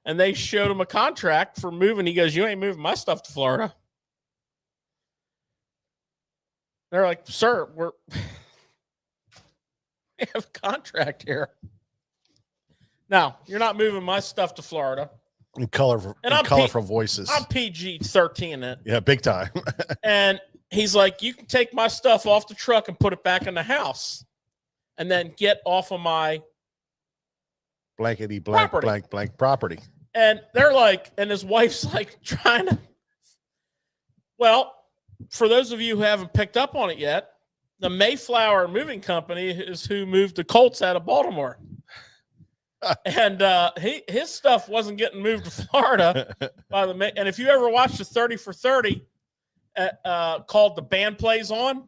And they showed him a contract for moving. He goes, "You ain't moving my stuff to Florida." They're like, "Sir, we have a contract here. No, you're not moving my stuff to Florida." And colorful voices. I'm PG-13 in it. Yeah, big time. And he's like, "You can take my stuff off the truck and put it back in the house, and then get off of my blankety blank property. blank blank property." And they're like, and his wife's like trying to. Well, for those of you who haven't picked up on it yet, the Mayflower Moving Company is who moved the Colts out of Baltimore. And his stuff wasn't getting moved to Florida by the. And if you ever watched the 30 for 30 called "The Band Plays On,"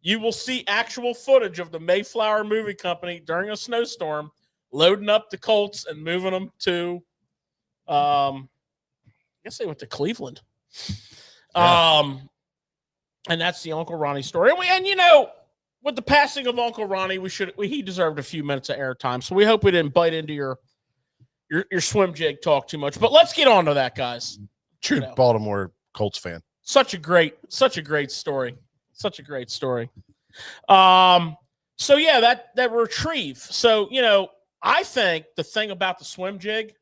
you will see actual footage of the Mayflower Moving Company during a snowstorm loading up the Colts and moving them to. I guess they went to Cleveland. Yeah. And that's the Uncle Ronnie story. And with the passing of Uncle Ronnie, he deserved a few minutes of airtime. So we hope we didn't bite into your swim jig talk too much. But let's get on to that, guys. True Baltimore Colts fan. Such a great story. Such a great story. So yeah, that retrieve. So, I think the thing about the swim jig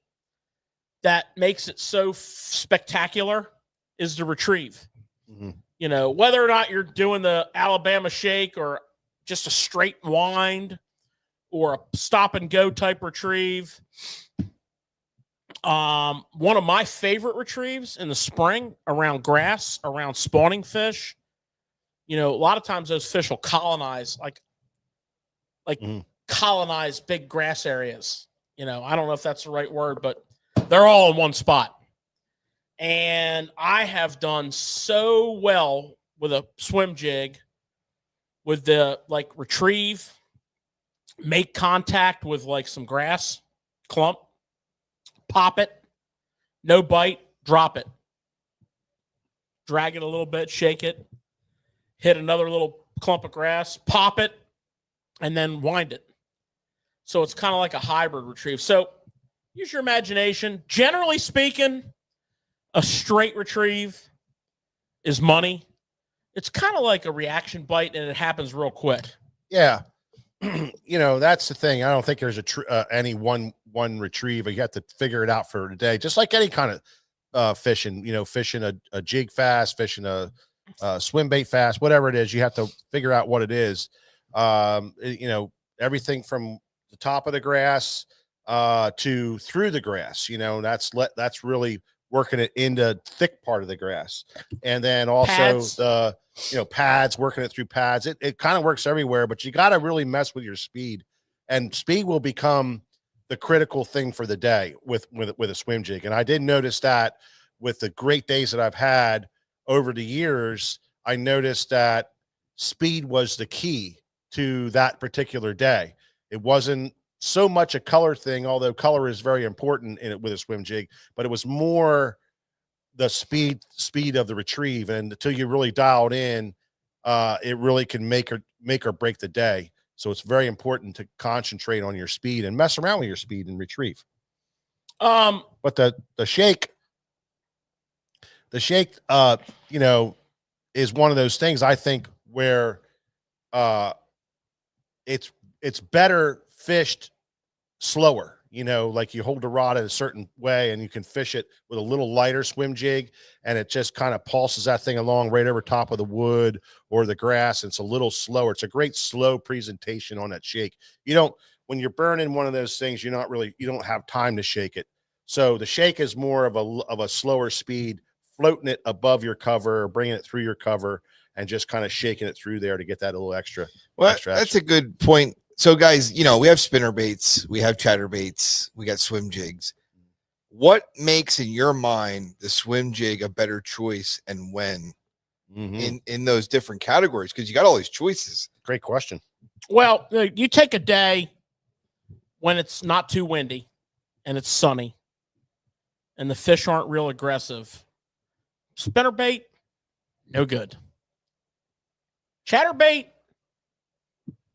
that makes it so spectacular is the retrieve. Mm-hmm. Whether or not you're doing the Alabama shake or just a straight wind or a stop and go type retrieve. One of my favorite retrieves in the spring around grass, around spawning fish. A lot of times those fish will colonize colonize big grass areas. I don't know if that's the right word, but they're all in one spot. And I have done so well with a swim jig with the retrieve, make contact with some grass clump, pop it, no bite, drop it, drag it a little bit, shake it, hit another little clump of grass, pop it, and then wind it. So it's kind of like a hybrid retrieve. So use your imagination. Generally speaking, a straight retrieve is money. It's kind of like a reaction bite, and it happens real quick. Yeah. That's the thing. I don't think there's any one retrieve. You have to figure it out for the day, just like any kind of fishing. Fishing a jig fast, fishing a swim bait fast, whatever it is. You have to figure out what it is. Everything from the top of the grass to through the grass. That's really working it into thick part of the grass, and then also Pads. the pads, working it through pads. It kind of works everywhere, but you got to really mess with your speed, and speed will become the critical thing for the day with a swim jig. And I did notice that with the great days that I've had over the years, I noticed that speed was the key to that particular day. It wasn't so much a color thing, although color is very important in it with a swim jig, but it was more the speed of the retrieve. And until you really dialed in, it really can make or break the day. So it's very important to concentrate on your speed and mess around with your speed and retrieve. But the shake, is one of those things, I think, where it's better fished slower. Like you hold the rod in a certain way and you can fish it with a little lighter swim jig, and it just kind of pulses that thing along right over top of the wood or the grass. It's a little slower. It's a great slow presentation on that shake. When you're burning one of those things, you don't have time to shake it. So the shake is more of a slower speed, floating it above your cover, bringing it through your cover, and just kind of shaking it through there to get that a little extra. That's a good point. So guys, we have spinner baits, we have chatter baits, we got swim jigs. What makes in your mind the swim jig a better choice, and when in those different categories? Because you got all these choices. Great question. Well, you take a day when it's not too windy and it's sunny and the fish aren't real aggressive. Spinnerbait, no good. Chatterbait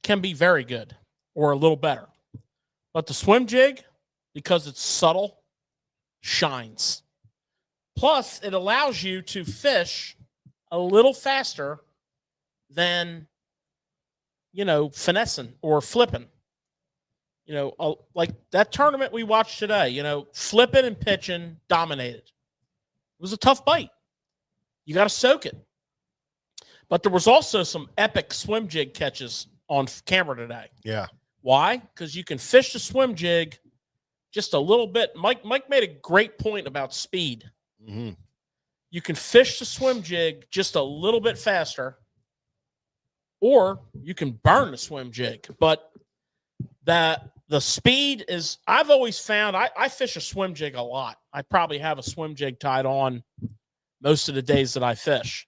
can be very good or a little better. But the swim jig, because it's subtle, shines. Plus, it allows you to fish a little faster than, finessing or flipping. Like that tournament we watched today, flipping and pitching dominated. It was a tough bite. You got to soak it. But there was also some epic swim jig catches on camera today. Yeah. Why? Because you can fish the swim jig just a little bit. Mike made a great point about speed. Mm-hmm. You can fish the swim jig just a little bit faster, or you can burn the swim jig. But the speed is, I've always found, I fish a swim jig a lot. I probably have a swim jig tied on most of the days that I fish.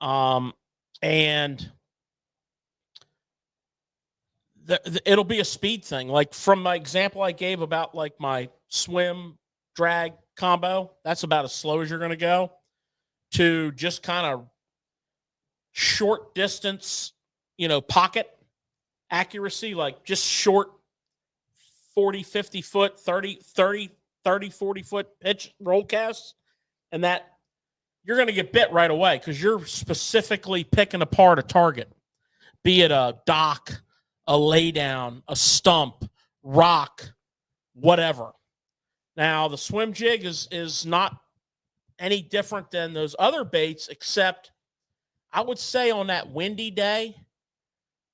And it'll be a speed thing. Like from my example I gave about like my swim drag combo, that's about as slow as you're going to go, to just kind of short distance, pocket accuracy, like just short 40, 50 foot, 30, 40 foot pitch roll casts. And that you're going to get bit right away because you're specifically picking apart a target, be it a dock, a laydown, a stump, rock, whatever. Now, the swim jig is not any different than those other baits, except I would say on that windy day,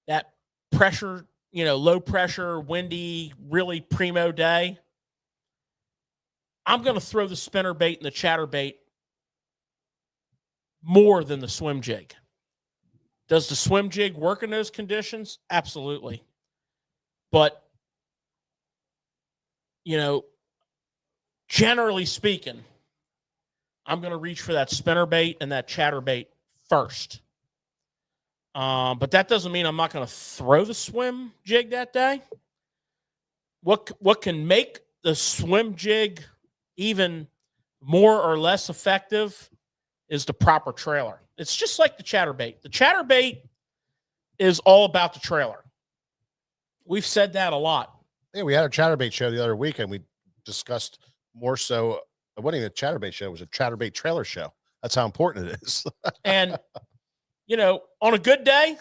that pressure, low pressure, windy, really primo day, I'm going to throw the spinner bait and the chatter bait more than the swim jig. Does the swim jig work in those conditions? Absolutely. But, generally speaking, I'm going to reach for that spinner bait and that chatter bait first. But that doesn't mean I'm not going to throw the swim jig that day. What can make the swim jig even more or less effective is the proper trailer. It's just like the chatterbait. The chatterbait is all about the trailer. We've said that a lot. Yeah, we had a chatterbait show the other week, and we discussed more so. It wasn't even a chatterbait show. It was a chatterbait trailer show. That's how important it is. And, on a good day,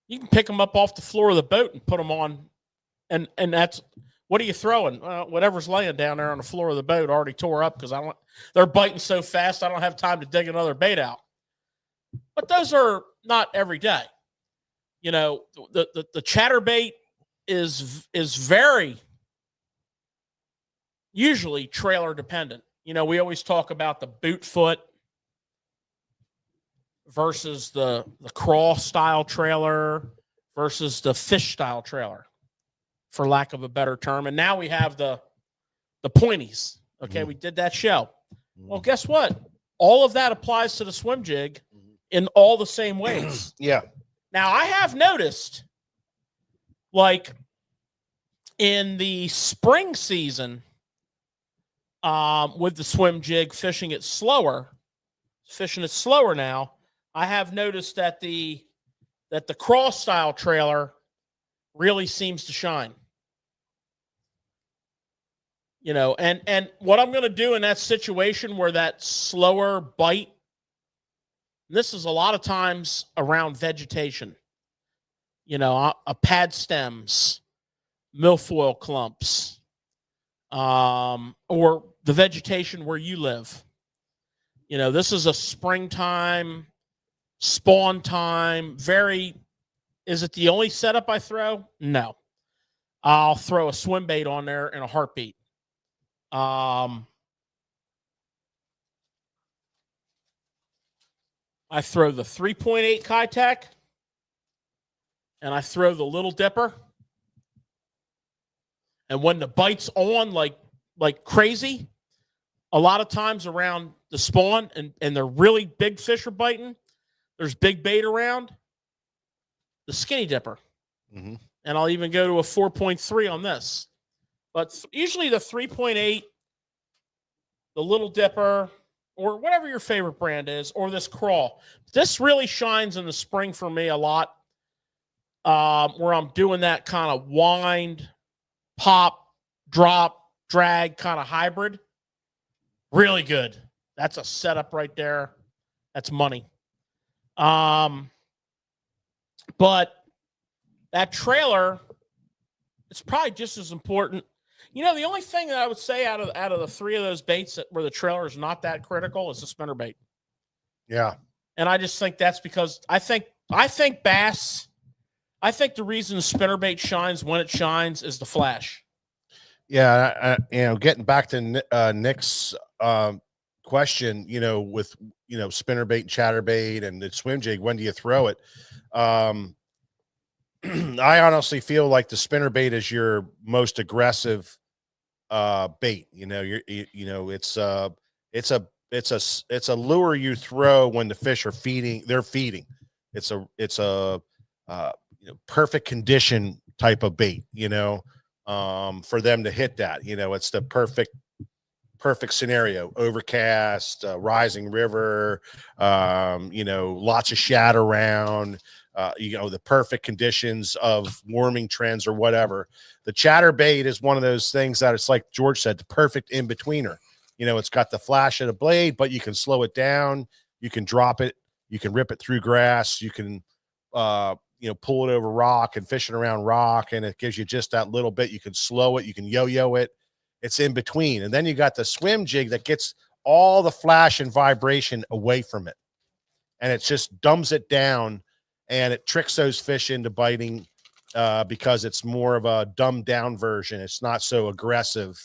you can pick them up off the floor of the boat and put them on. And that's, what are you throwing? Whatever's laying down there on the floor of the boat already tore up because they're biting so fast I don't have time to dig another bait out. But those are not every day. You know, the chatterbait is very usually trailer dependent. You know, we always talk about the boot foot versus the crawl style trailer versus the fish style trailer, for lack of a better term. And now we have the pointies. Okay, we did that show. Well, guess what? All of that applies to the swim jig in all the same ways. Yeah. Now, I have noticed, like, in the spring season, with the swim jig, fishing it slower now, I have noticed that the cross style trailer really seems to shine. You know, and what I'm going to do in that situation where that slower bite, this is a lot of times around vegetation, you know, a pad stems, milfoil clumps, or the vegetation where you live. You know, this is a springtime, spawn time, is it the only setup I throw? No. I'll throw a swim bait on there in a heartbeat. I throw the 3.8 Kitech, and I throw the Little Dipper. And when the bite's on like crazy, a lot of times around the spawn and they're really big fish are biting, there's big bait around, the Skinny Dipper. And I'll even go to a 4.3 on this. But usually the 3.8, the Little Dipper, or whatever your favorite brand is, or this crawl. This really shines in the spring for me a lot, where I'm doing that kind of wind, pop, drop, drag kind of hybrid. Really good. That's a setup right there. That's money. But that trailer, it's probably just as important. You know, the only thing that I would say out of the three of those baits where the trailer is not that critical is the spinnerbait. Yeah. And I just think that's because I think bass, I think the reason the spinnerbait shines when it shines is the flash. Yeah. You know, getting back to Nick's question, you know, with, you know, spinnerbait and chatterbait and the swim jig, when do you throw it? I honestly feel like the spinnerbait is your most aggressive bait. You know, it's a lure you throw when the fish are feeding. They're feeding. It's a you know, perfect condition type of bait. You know, for them to hit that. You know, it's the perfect scenario. Overcast, rising river. You know, lots of shad around. You know, the perfect conditions of warming trends or whatever. The chatterbait is one of those things that it's like George said, the perfect in-betweener. You know, it's got the flash of the blade, but you can slow it down. You can drop it. You can rip it through grass. You can, you know, pull it over rock and fish it around rock. And it gives you just that little bit. You can slow it. You can yo-yo it. It's in between. And then you got the swim jig that gets all the flash and vibration away from it. And it just dumbs it down. And it tricks those fish into biting because it's more of a dumbed down version. It's not so aggressive.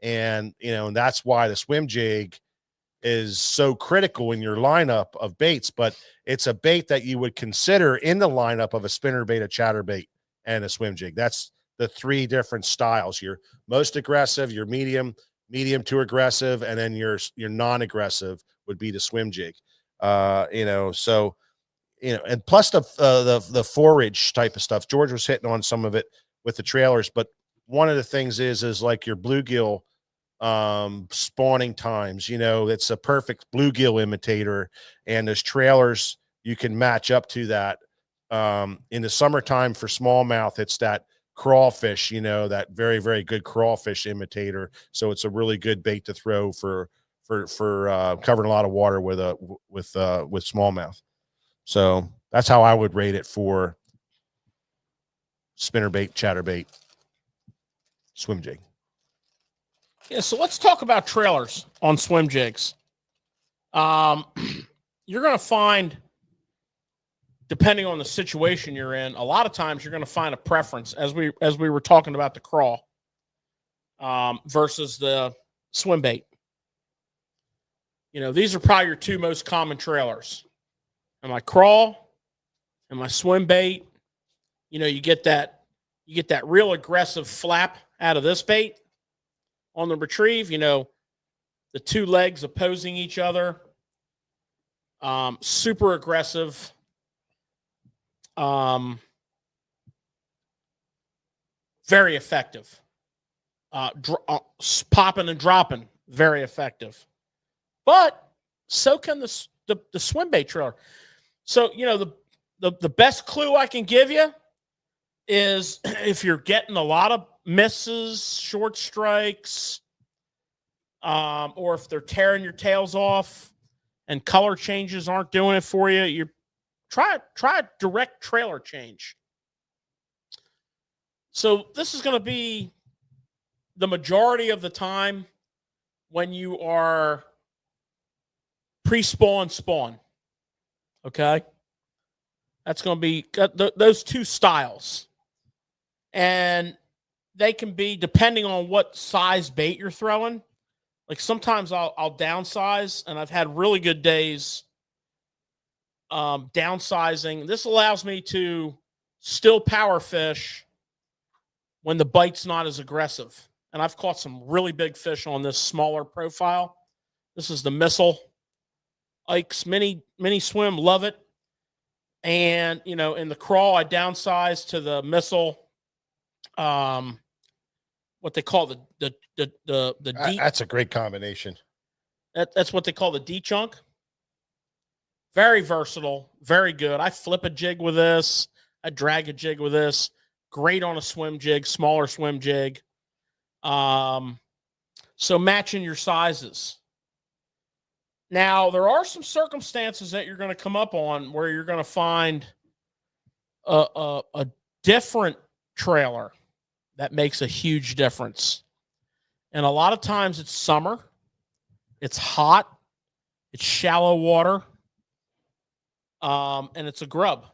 And, you know, and that's why the swim jig is so critical in your lineup of baits. But it's a bait that you would consider in the lineup of a spinnerbait, a chatterbait, and a swim jig. That's the three different styles. Your most aggressive, your medium to aggressive, and then your non-aggressive would be the swim jig. You know, so, you know, and plus the forage type of stuff. George was hitting on some of it with the trailers, but one of the things is like your bluegill spawning times. You know, it's a perfect bluegill imitator, and those trailers you can match up to that. In the summertime for smallmouth, it's that crawfish, you know, that very, very good crawfish imitator. So it's a really good bait to throw for covering a lot of water with smallmouth. So that's how I would rate it for spinnerbait, chatterbait, swim jig. Yeah, so let's talk about trailers on swim jigs. You're going to find depending on the situation you're in, a lot of times you're going to find a preference, as we were talking about the crawl versus the swim bait. You know, these are probably your two most common trailers. And my crawl and my swim bait, you know, you get that real aggressive flap out of this bait on the retrieve, you know, the two legs opposing each other. Super aggressive. Very effective. Popping and dropping, very effective. But so can the swim bait trailer. So, you know, the best clue I can give you is if you're getting a lot of misses, short strikes, or if they're tearing your tails off and color changes aren't doing it for you, you try a direct trailer change. So this is going to be the majority of the time when you are pre-spawn spawn. Okay? That's going to be those two styles. And they can be, depending on what size bait you're throwing. Like sometimes I'll downsize, and I've had really good days downsizing. This allows me to still power fish when the bite's not as aggressive. And I've caught some really big fish on this smaller profile. This is the Missile Ike's mini swim, love it. And, you know, in the crawl, I downsized to the Missile, what they call the D. That's a great combination. That's what they call the D chunk. Very versatile, very good. I flip a jig with this. I drag a jig with this. Great on a swim jig, smaller swim jig. So matching your sizes. Now, there are some circumstances that you're going to come up on where you're going to find a different trailer that makes a huge difference. And a lot of times it's summer, it's hot, it's shallow water, and it's a grub,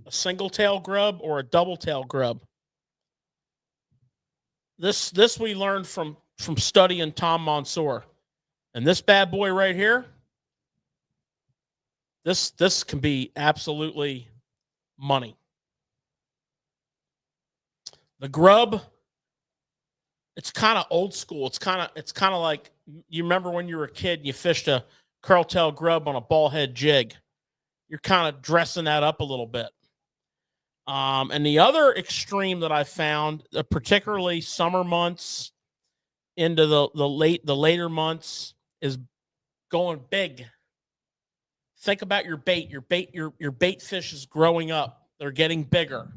a single tail grub or a double tail grub. This we learned from studying Tom Mansour. And this bad boy right here, this can be absolutely money. The grub, it's kind of old school. It's kind of like, you remember when you were a kid and you fished a curl-tail grub on a ball head jig. You're kind of dressing that up a little bit. And the other extreme that I found, particularly summer months into the later months, is going big. Think about your bait. Your bait fish is growing up. They're getting bigger.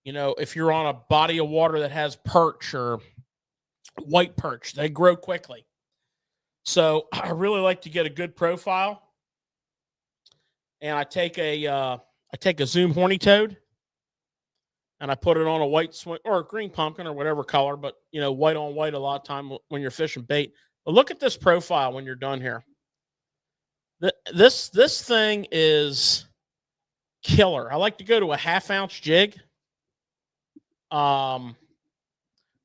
You know, if you're on a body of water that has perch or white perch, they grow quickly. So I really like to get a good profile. And I take a Zoom horny toad, and I put it on a white swim or a green pumpkin or whatever color, but you know, white on white a lot of time when you're fishing bait. But look at this profile when you're done here. This thing is killer. I like to go to a 1/2 ounce jig.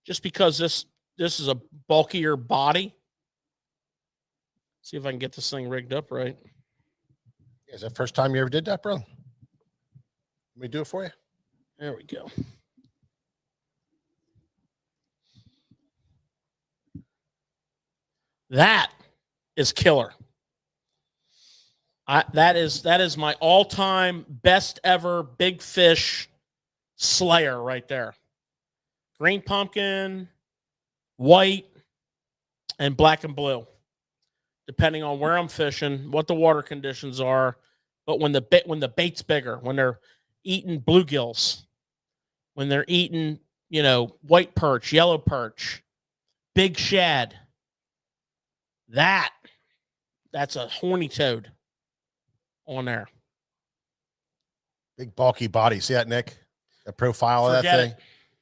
Just because this is a bulkier body. See if I can get this thing rigged up right. Is that the first time you ever did that, bro? Let me do it for you. There we go. That is killer. That is my all-time best ever big fish slayer right there. Green pumpkin, white, and black and blue, depending on where I'm fishing, what the water conditions are. But when the bait's bigger, when they're eating bluegills, when they're eating, you know, white perch, yellow perch, big shad, that's a horny toad on there. Big bulky body. See that, Nick? The profile of that thing.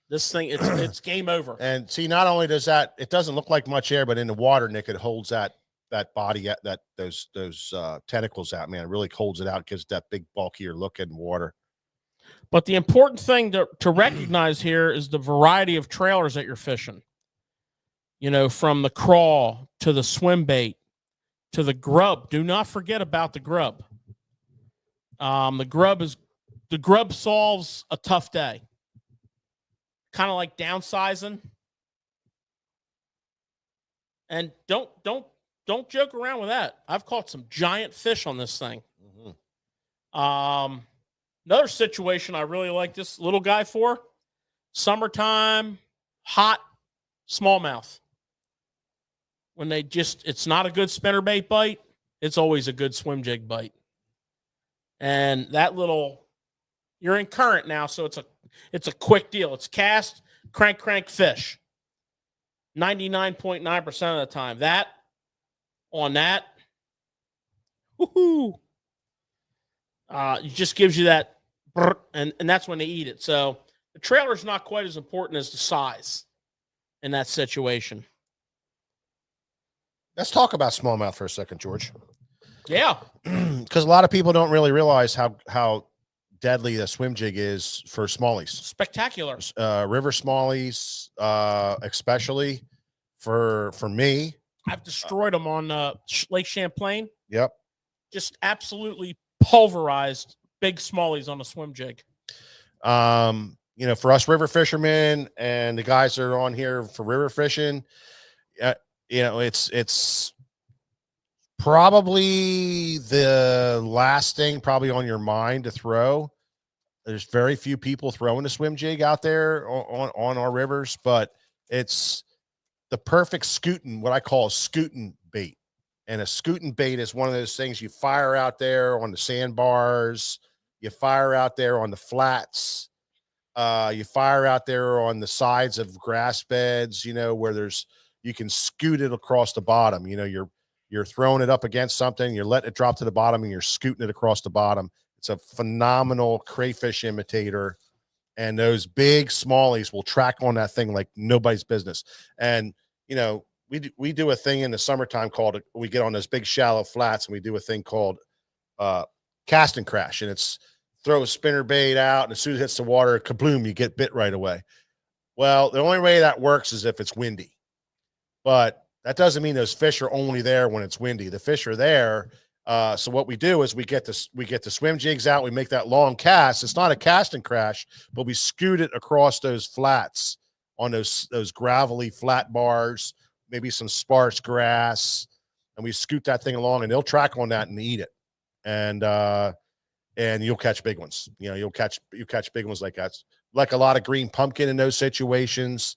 This thing, it's game over. And see, not only does that, it doesn't look like much air, but in the water, Nick, it holds that body, that those tentacles out, man. It really holds it out, gives that big bulkier look in water. But the important thing to recognize here is the variety of trailers that you're fishing. You know, from the crawl to the swim bait to the grub. Do not forget about the grub. The grub solves a tough day. Kind of like downsizing. And don't joke around with that. I've caught some giant fish on this thing. Another situation I really like this little guy for: summertime, hot smallmouth. When it's not a good spinnerbait bite, it's always a good swim jig bite. And that little, you're in current now, so it's a quick deal. It's cast, crank, fish. 99.9% of the time. Woohoo! It just gives you that, and that's when they eat it. So the trailer's not quite as important as the size in that situation. Let's talk about smallmouth for a second, George. Yeah. Because a lot of people don't really realize how deadly the swim jig is for smallies. Spectacular. River smallies, especially for me. I've destroyed them on Lake Champlain. Yep. Just absolutely pulverized big smallies on a swim jig. You know, for us river fishermen and the guys that are on here for river fishing, you know, it's probably the last thing probably on your mind to throw. There's very few people throwing a swim jig out there on our rivers, but it's the perfect scooting, what I call a scooting bait. And a scooting bait is one of those things you fire out there on the sandbars, you fire out there on the flats, you fire out there on the sides of grass beds, you know, where you can scoot it across the bottom. You know, you're throwing it up against something, you're letting it drop to the bottom, and you're scooting it across the bottom. It's a phenomenal crayfish imitator, and those big smallies will track on that thing like nobody's business. And you know, we do a thing in the summertime called, we get on those big shallow flats and we do a thing called cast and crash, and it's throw a spinner bait out, and as soon as it hits the water, kabloom, you get bit right away. Well, the only way that works is if it's windy, but that doesn't mean those fish are only there when it's windy. The fish are there. So what we do is we get the swim jigs out. We make that long cast. It's not a cast and crash, but we scoot it across those flats on those gravelly flat bars, maybe some sparse grass, and we scoot that thing along, and they'll track on that and eat it. And you'll catch big ones. You know, you'll catch big ones like that. Like a lot of green pumpkin in those situations.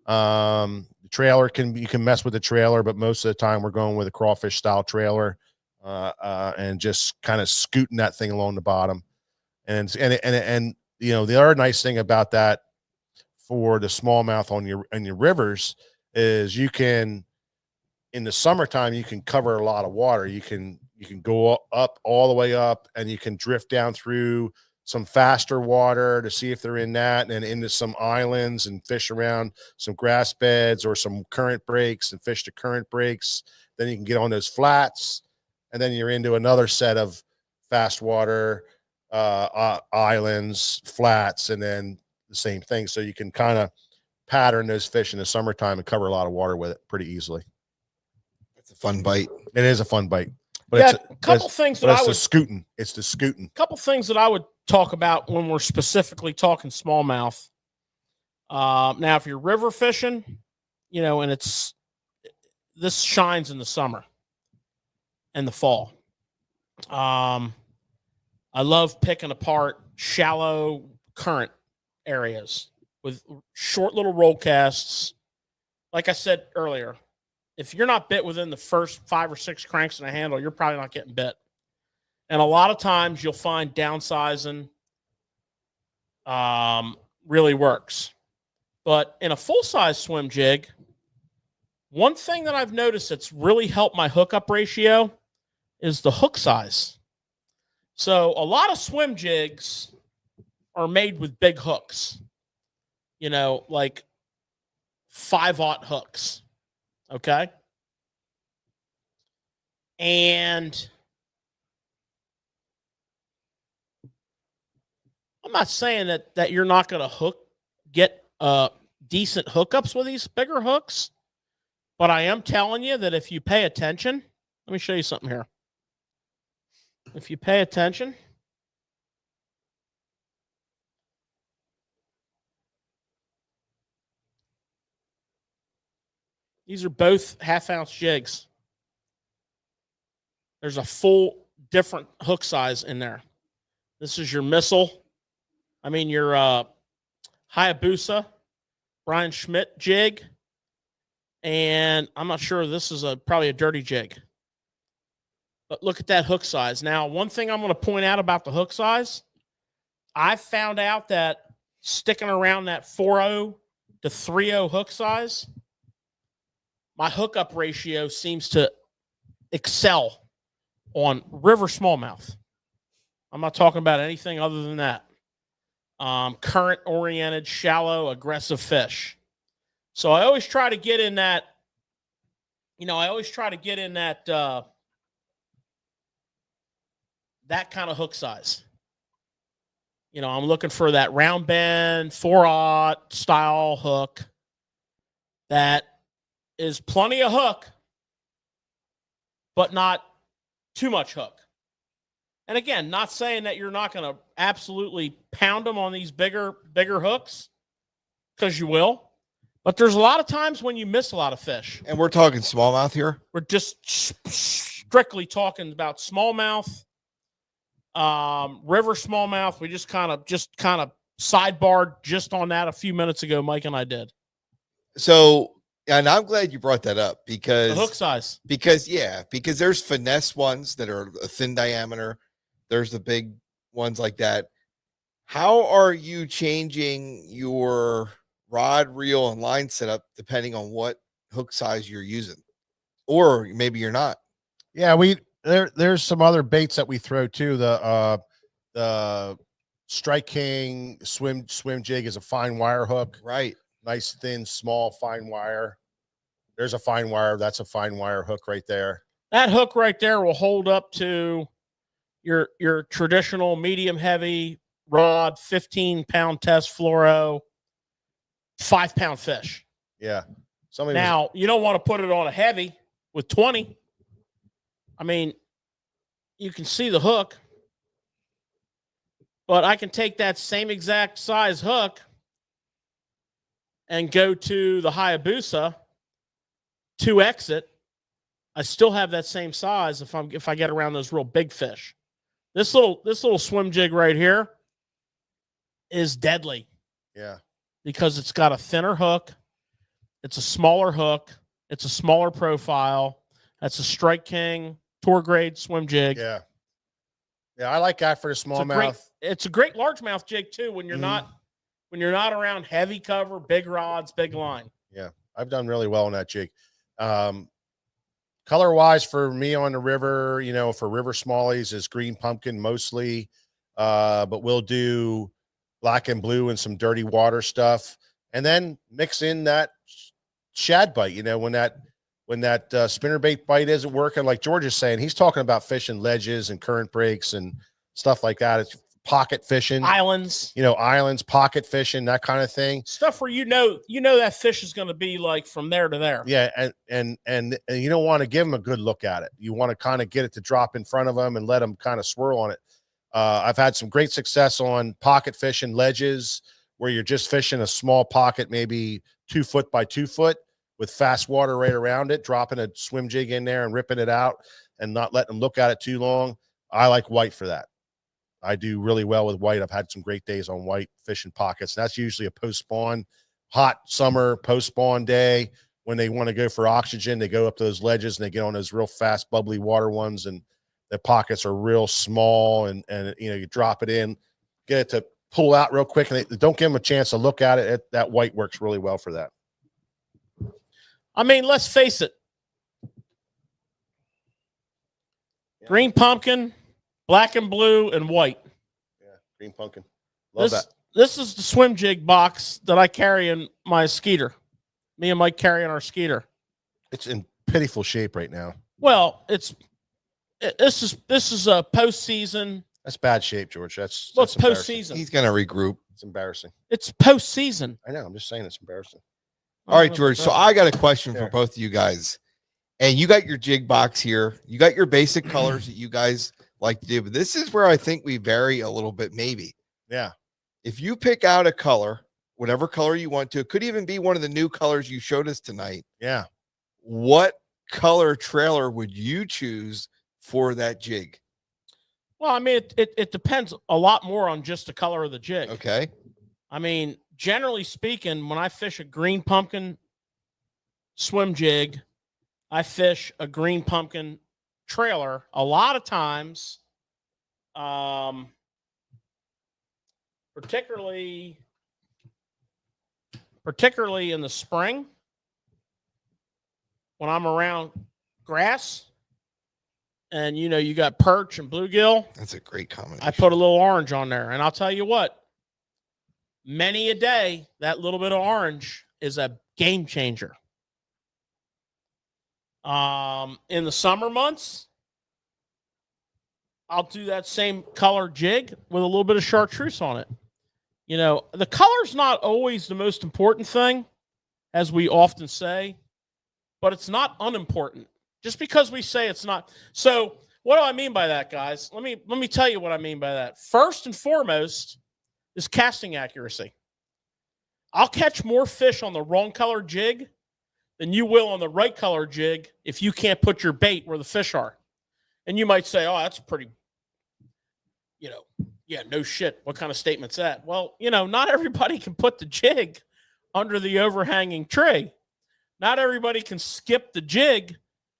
The trailer you can mess with the trailer, but most of the time we're going with a crawfish style trailer, and just kind of scooting that thing along the bottom. And you know, the other nice thing about that for the smallmouth on your rivers is you can, in the summertime, you can cover a lot of water. You can go up all the way up, and you can drift down through some faster water to see if they're in that, and then into some islands and fish around some grass beds or some current breaks and fish the current breaks. Then you can get on those flats, and then you're into another set of fast water islands, flats, and then the same thing. So you can kind of pattern those fish in the summertime and cover a lot of water with it pretty easily. It's a fun bite. It is a fun bite. But yeah, it's a couple things that I would scooting. It's the scooting. Couple things that I would talk about when we're specifically talking smallmouth. Now, if you're river fishing, you know, and this shines in the summer and the fall. I love picking apart shallow current areas with short little roll casts. Like I said earlier, if you're not bit within the first 5 or 6 cranks in a handle, you're probably not getting bit. And a lot of times you'll find downsizing really works. But in a full-size swim jig, one thing that I've noticed that's really helped my hookup ratio is the hook size. So a lot of swim jigs are made with big hooks, you know, like 5/0 hooks. Okay. And I'm not saying that you're not going to get decent hookups with these bigger hooks, but I am telling you that if you pay attention, let me show you something here. If you pay attention, these are both 1/2 ounce jigs. There's a full different hook size in there. This is your missile. I mean, your Hayabusa, Brian Schmidt jig. And I'm not sure, this is probably a dirty jig. But look at that hook size. Now, one thing I'm going to point out about the hook size, I found out that sticking around that 4.0 to 3.0 hook size, my hookup ratio seems to excel on river smallmouth. I'm not talking about anything other than that. Current-oriented, shallow, aggressive fish. So I always try to get in that, that kind of hook size. I'm looking for that round bend, 4/0 style hook that is plenty of hook, but not too much hook. And again, not saying that you're not going to absolutely pound them on these bigger hooks, because you will. But there's a lot of times when you miss a lot of fish. And we're talking smallmouth here? We're just strictly talking about smallmouth, river smallmouth. We just kind of sidebarred just on that a few minutes ago, Mike and I did. So, and I'm glad you brought that up, because the hook size. Because there's finesse ones that are a thin diameter. There's the big ones like that. How are you changing your rod, reel, and line setup depending on what hook size you're using? Or maybe you're not. Yeah, there's some other baits that we throw too. The Strike King swim jig is a fine wire hook. Right. Nice, thin, small, fine wire. There's a fine wire. That's a fine wire hook right there. That hook right there will hold up to your traditional medium heavy rod, 15-pound test fluoro, 5-pound fish. Yeah. Now, you don't want to put it on a heavy with 20. I mean, you can see the hook, but I can take that same exact size hook and go to the Hayabusa 2X it. I still have that same size if I get around those real big fish. This little swim jig right here is deadly. Yeah. Because it's got a thinner hook. It's a smaller hook. It's a smaller profile. That's a Strike King tour grade swim jig. Yeah. Yeah, I like that for the smallmouth. It's a great largemouth jig too when you're not around heavy cover, big rods, big line. Yeah. I've done really well on that jig. Color wise for me on the river, for river smallies is green pumpkin mostly. But we'll do black and blue and some dirty water stuff, and then mix in that shad bite. When that spinnerbait bite isn't working, like George is saying, he's talking about fishing ledges and current breaks and stuff like that. It's pocket fishing, islands, pocket fishing, that kind of thing. Stuff where that fish is going to be like from there to there. Yeah, and you don't want to give them a good look at it. You want to kind of get it to drop in front of them and let them kind of swirl on it. I've had some great success on pocket fishing ledges where you're just fishing a small pocket, maybe 2 foot by 2 foot, with fast water right around it, dropping a swim jig in there and ripping it out and not letting them look at it too long. I like white for that. I do really well with white. I've had some great days on white fishing pockets. That's usually a post-spawn, hot summer post-spawn day when they want to go for oxygen. They go up those ledges and they get on those real fast, bubbly water ones, and the pockets are real small, and you drop it in, get it to pull out real quick, and they don't give them a chance to look at it. That white works really well for that. I mean, let's face it. Yeah. Green pumpkin, black and blue, and white. Yeah, green pumpkin. Love that. This is the swim jig box that I carry in my Skeeter. Me and Mike carry in our Skeeter. It's in pitiful shape right now. Well, it's This is a postseason. That's bad shape, George. That's What's embarrassing. postseason? He's gonna regroup. It's embarrassing. It's postseason. I know. I'm just saying it's embarrassing. All right, George. So I got a question for both of you guys. And you got your jig box here. You got your basic colors that you guys like to do. But this is where I think we vary a little bit, maybe. Yeah. If you pick out a color, whatever color you want to, it could even be one of the new colors you showed us tonight. Yeah. What color trailer would you choose for that jig? Well, I mean, it depends a lot more on just the color of the jig. Okay. I mean, generally speaking, when I fish a green pumpkin swim jig, I fish a green pumpkin trailer. A lot of times, particularly in the spring, when I'm around grass, and you got perch and bluegill. That's a great combination. I put a little orange on there, and I'll tell you what, many a day, that little bit of orange is a game changer. In the summer months, I'll do that same color jig with a little bit of chartreuse on it. The color's not always the most important thing, as we often say, but it's not unimportant. Just because we say it's not. So what do I mean by that, guys? Let me tell you what I mean by that. First and foremost is casting accuracy. I'll catch more fish on the wrong color jig than you will on the right color jig if you can't put your bait where the fish are. And you might say, oh, that's pretty, yeah, no shit. What kind of statement's that? Well, not everybody can put the jig under the overhanging tree. Not everybody can skip the jig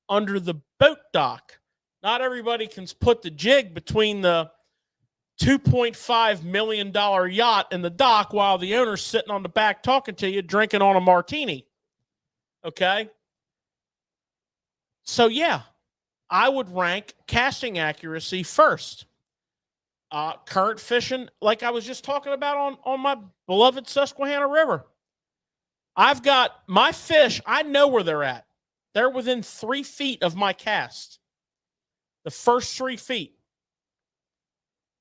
under the boat dock. Not everybody can put the jig between the $2.5 million yacht and the dock while the owner's sitting on the back talking to you, drinking on a martini. Okay? So, yeah, I would rank casting accuracy first. Current fishing, like I was just talking about on my beloved Susquehanna River. I've got my fish, I know where they're at. They're within 3 feet of my cast. The first 3 feet.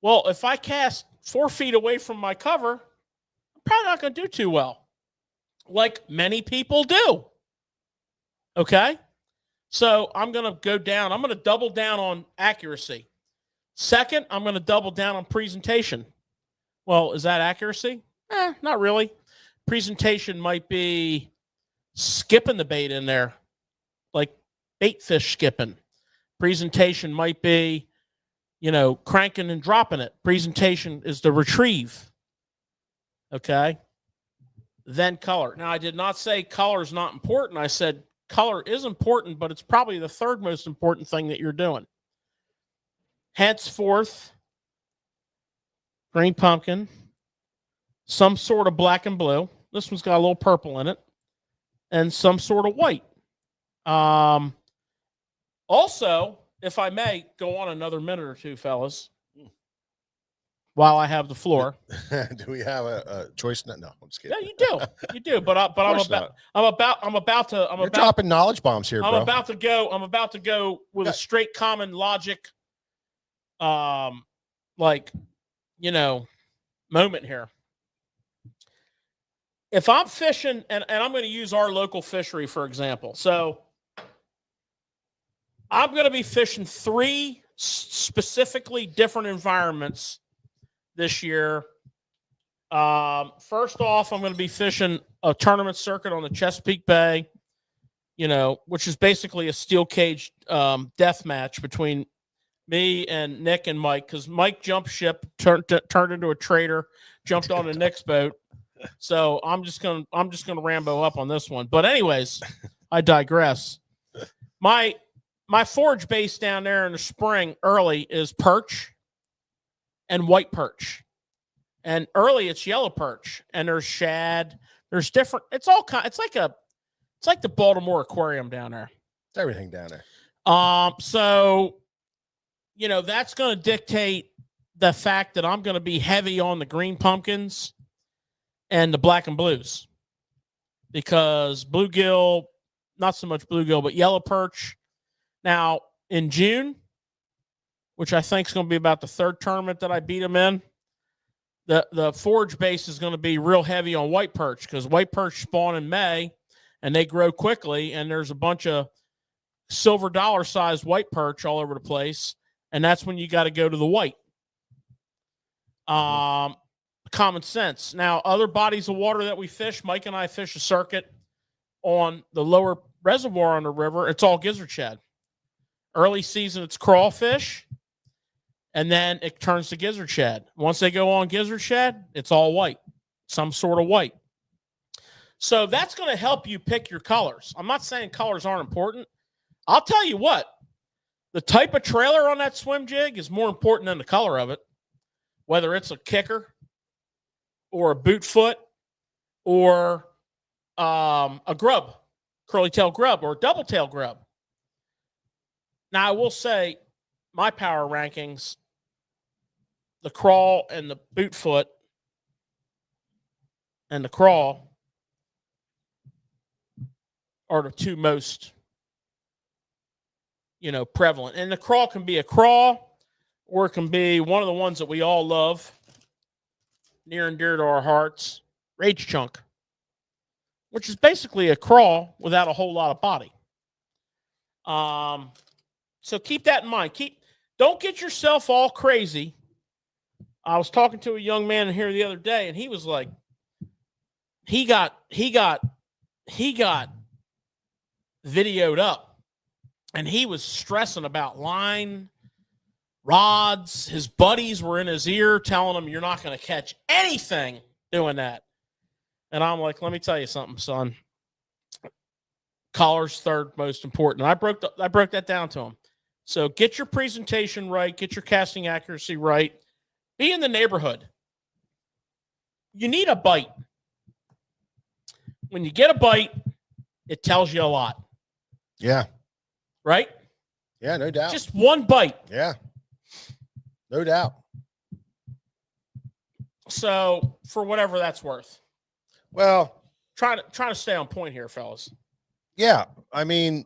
Well, if I cast 4 feet away from my cover, I'm probably not going to do too well. Like many people do. Okay? So I'm going to go down. I'm going to double down on accuracy. Second, I'm going to double down on presentation. Well, is that accuracy? Not really. Presentation might be skipping the bait in there, like bait fish skipping. Presentation might be, cranking and dropping it. Presentation is the retrieve. Okay? Then color. Now, I did not say color is not important. I said color is important, but it's probably the third most important thing that you're doing. Henceforth, green pumpkin, some sort of black and blue. This one's got a little purple in it, and some sort of white. Also, if I may, go on another minute or two, fellas, while I have the floor. Do we have a choice? No, I'm just kidding. Yeah, you do. But I'm about to dropping knowledge bombs here, bro. I'm about to go with a straight common logic, moment here. If I'm fishing, and I'm going to use our local fishery, for example. So I'm going to be fishing 3 specifically different environments this year. First off, I'm going to be fishing a tournament circuit on the Chesapeake Bay, which is basically a steel cage death match between me and Nick and Mike, because Mike jumped ship, turned into a trader, jumped on a Nick's boat. So I'm just gonna Rambo up on this one. But anyways, I digress. My forage base down there in the spring early is perch and white perch. And early it's yellow perch. And there's shad. There's different, it's like the Baltimore Aquarium down there. It's everything down there. So that's gonna dictate the fact that I'm gonna be heavy on the green pumpkins and the black and blues, because bluegill, not so much bluegill, but yellow perch. Now, in June, which I think is going to be about the third tournament that I beat them in. The forage base is going to be real heavy on white perch because white perch spawn in May and they grow quickly, and there's a bunch of silver dollar sized white perch all over the place, and that's when you got to go to the white. Common sense. Now, other bodies of water that we fish, Mike and I fish a circuit on the lower reservoir on the river. It's all gizzard shad. Early season, it's crawfish, and then it turns to gizzard shad. Once they go on gizzard shad, it's all white, some sort of white. So that's going to help you pick your colors. I'm not saying colors aren't important. I'll tell you what, the type of trailer on that swim jig is more important than the color of it, whether it's a kicker or a boot foot or a grub, curly tail grub or double tail grub. Now, I will say my power rankings, the crawl and the boot foot and the crawl are the two most, prevalent. And the crawl can be a crawl, or it can be one of the ones that we all love, near and dear to our hearts, Rage Chunk, which is basically a crawl without a whole lot of body. So keep that in mind. Don't get yourself all crazy. I was talking to a young man in here the other day, and he was like, he got videoed up, and he was stressing about line, rods. His buddies were in his ear telling him, you're not going to catch anything doing that. And I'm like, let me tell you something, son. Collar's third most important. And I broke that down to him. So get your presentation right, get your casting accuracy right, be in the neighborhood. You need a bite. When you get a bite, it tells you a lot. Yeah. Right? Yeah, no doubt. Just one bite. Yeah. No doubt. So for whatever that's worth. Well, trying to stay on point here, fellas. Yeah. I mean,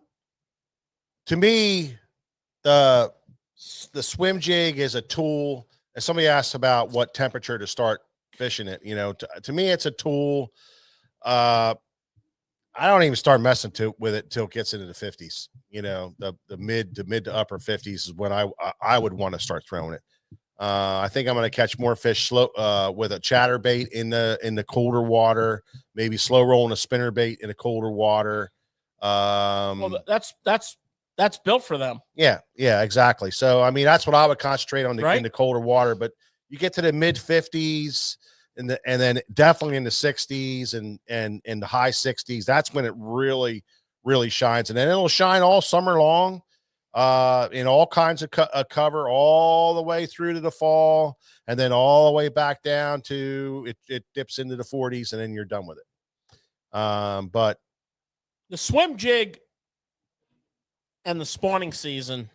to me, the swim jig is a tool. And somebody asked about what temperature to start fishing it. To me, it's a tool. I don't even start messing with it till it gets into the 50s. The mid to upper 50s is when I would want to start throwing it. I think I'm going to catch more fish slow with a chatterbait in the colder water, maybe slow rolling a spinnerbait in the colder water. Well, that's built for them. Yeah, exactly. So I mean, that's what I would concentrate on right? In the colder water. But you get to the mid 50s and then definitely in the 60s and in the high 60s. That's when it really, really shines, and then it'll shine all summer long. In all kinds of cover all the way through to the fall, and then all the way back down to it dips into the 40s, and then you're done with it. But the swim jig and the spawning season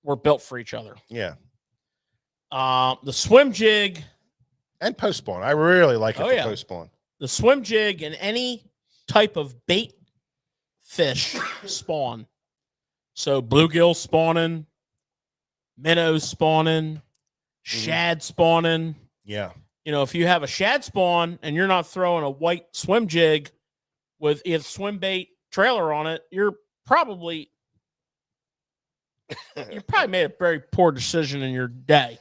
were built for each other. Yeah. The swim jig and post spawn, I really like it for post spawn. The swim jig and any type of bait fish spawn. So bluegill spawning, minnows spawning, shad spawning. Yeah. If you have a shad spawn and you're not throwing a white swim jig with a swim bait trailer on it, you probably made a very poor decision in your day.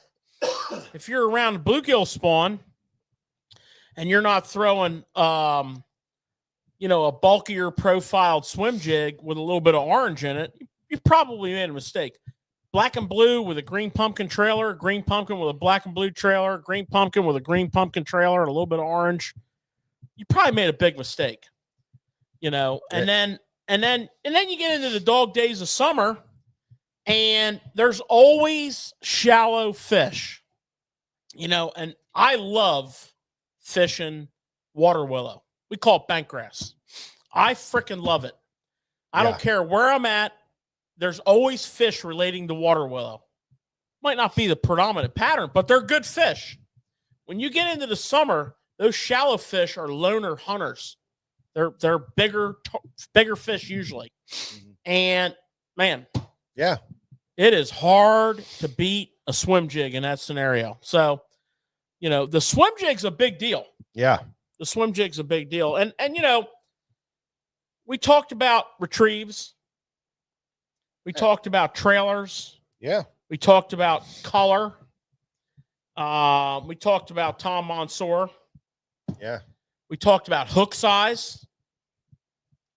If you're around a bluegill spawn and you're not throwing a bulkier profiled swim jig with a little bit of orange in it, you probably made a mistake. Black and blue with a green pumpkin trailer, green pumpkin with a black and blue trailer, green pumpkin with a green pumpkin trailer and a little bit of orange. You probably made a big mistake. And then you get into the dog days of summer, and there's always shallow fish. And I love fishing water willow. We call it bank grass. I freaking love it. I don't care where I'm at. There's always fish relating to water willow. Might not be the predominant pattern, but they're good fish. When you get into the summer, those shallow fish are loner hunters. They're bigger fish usually. And man, yeah, It is hard to beat a swim jig in that scenario. So, the swim jig's a big deal. Yeah. The swim jig's a big deal. And we talked about retrieves. We talked about trailers. Yeah. We talked about color. We talked about Tom Mansour. Yeah. We talked about hook size.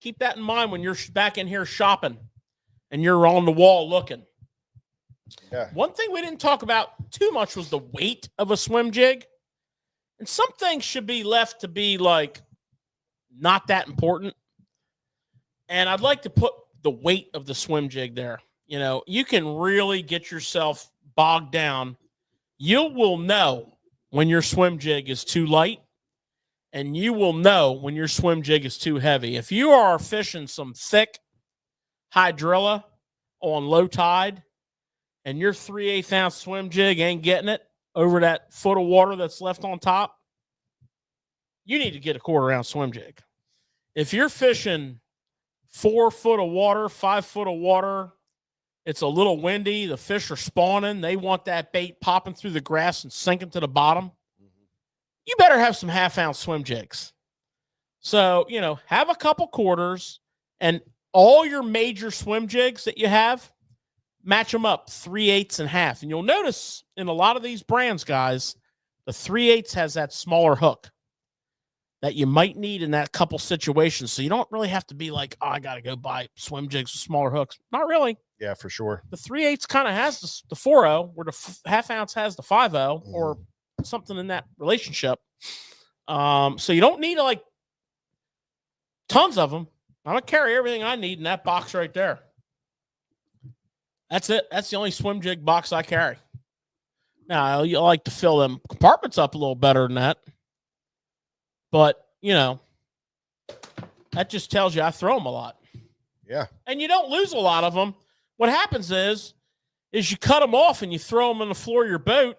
Keep that in mind when you're back in here shopping and you're on the wall looking. Yeah. One thing we didn't talk about too much was the weight of a swim jig. And some things should be left to be like not that important. And I'd like to put the weight of the swim jig there. You can really get yourself bogged down. You will know when your swim jig is too light, and you will know when your swim jig is too heavy. If you are fishing some thick hydrilla on low tide, and your 3/8 ounce swim jig ain't getting it over that foot of water that's left on top, you need to get a 1/4 ounce swim jig. If you're fishing 4 foot of water, 5 foot of water, it's a little windy, the fish are spawning, they want that bait popping through the grass and sinking to the bottom, you better have some 1/2 ounce swim jigs. So, have a couple quarters, and all your major swim jigs that you have, match them up 3/8 and 1/2. And you'll notice in a lot of these brands, guys, the 3/8 has that smaller hook that you might need in that couple situations. So you don't really have to be like, I got to go buy swim jigs with smaller hooks. Not really. Yeah, for sure. The 3/8 kind of has the 4.0, where the 1/2 ounce has the 5.0, or something in that relationship. So you don't need like tons of them. I'm going to carry everything I need in that box right there. That's it. That's the only swim jig box I carry. Now, you like to fill them compartments up a little better than that. But, that just tells you I throw them a lot. Yeah. And you don't lose a lot of them. What happens is you cut them off and you throw them on the floor of your boat,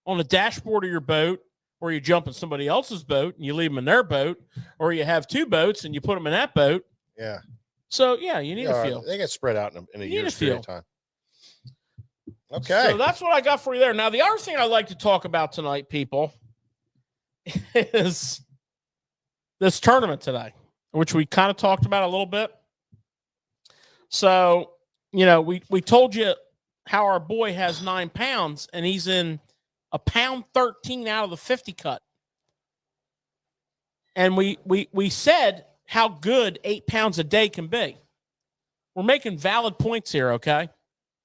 on the dashboard of your boat, or you jump in somebody else's boat and you leave them in their boat, or you have 2 boats and you put them in that boat. Yeah. So, you need a feel. They get spread out in a year's period of time. Okay. So that's what I got for you there. Now, the other thing I'd like to talk about tonight, people, is this tournament today, which we kind of talked about a little bit. So, we told you how our boy has 9 pounds, and he's in a pound 13 out of the 50 cut. And we said how good 8 pounds a day can be. We're making valid points here, okay?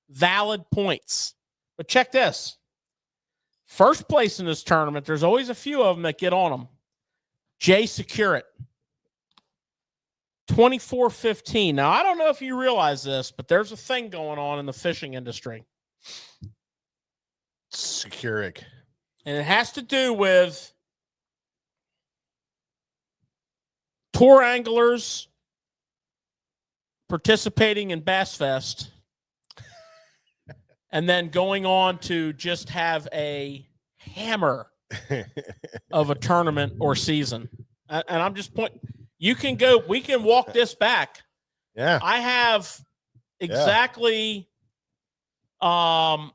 Valid points. But check this. First place in this tournament, there's always a few of them that get on them. Jay Secure It. 24-15. Now, I don't know if you realize this, but there's a thing going on in the fishing industry. Securic. And it has to do with tour anglers participating in Bass Fest and then going on to just have a hammer of a tournament or season. And I'm just pointing. We can walk this back. Yeah. I have exactly 12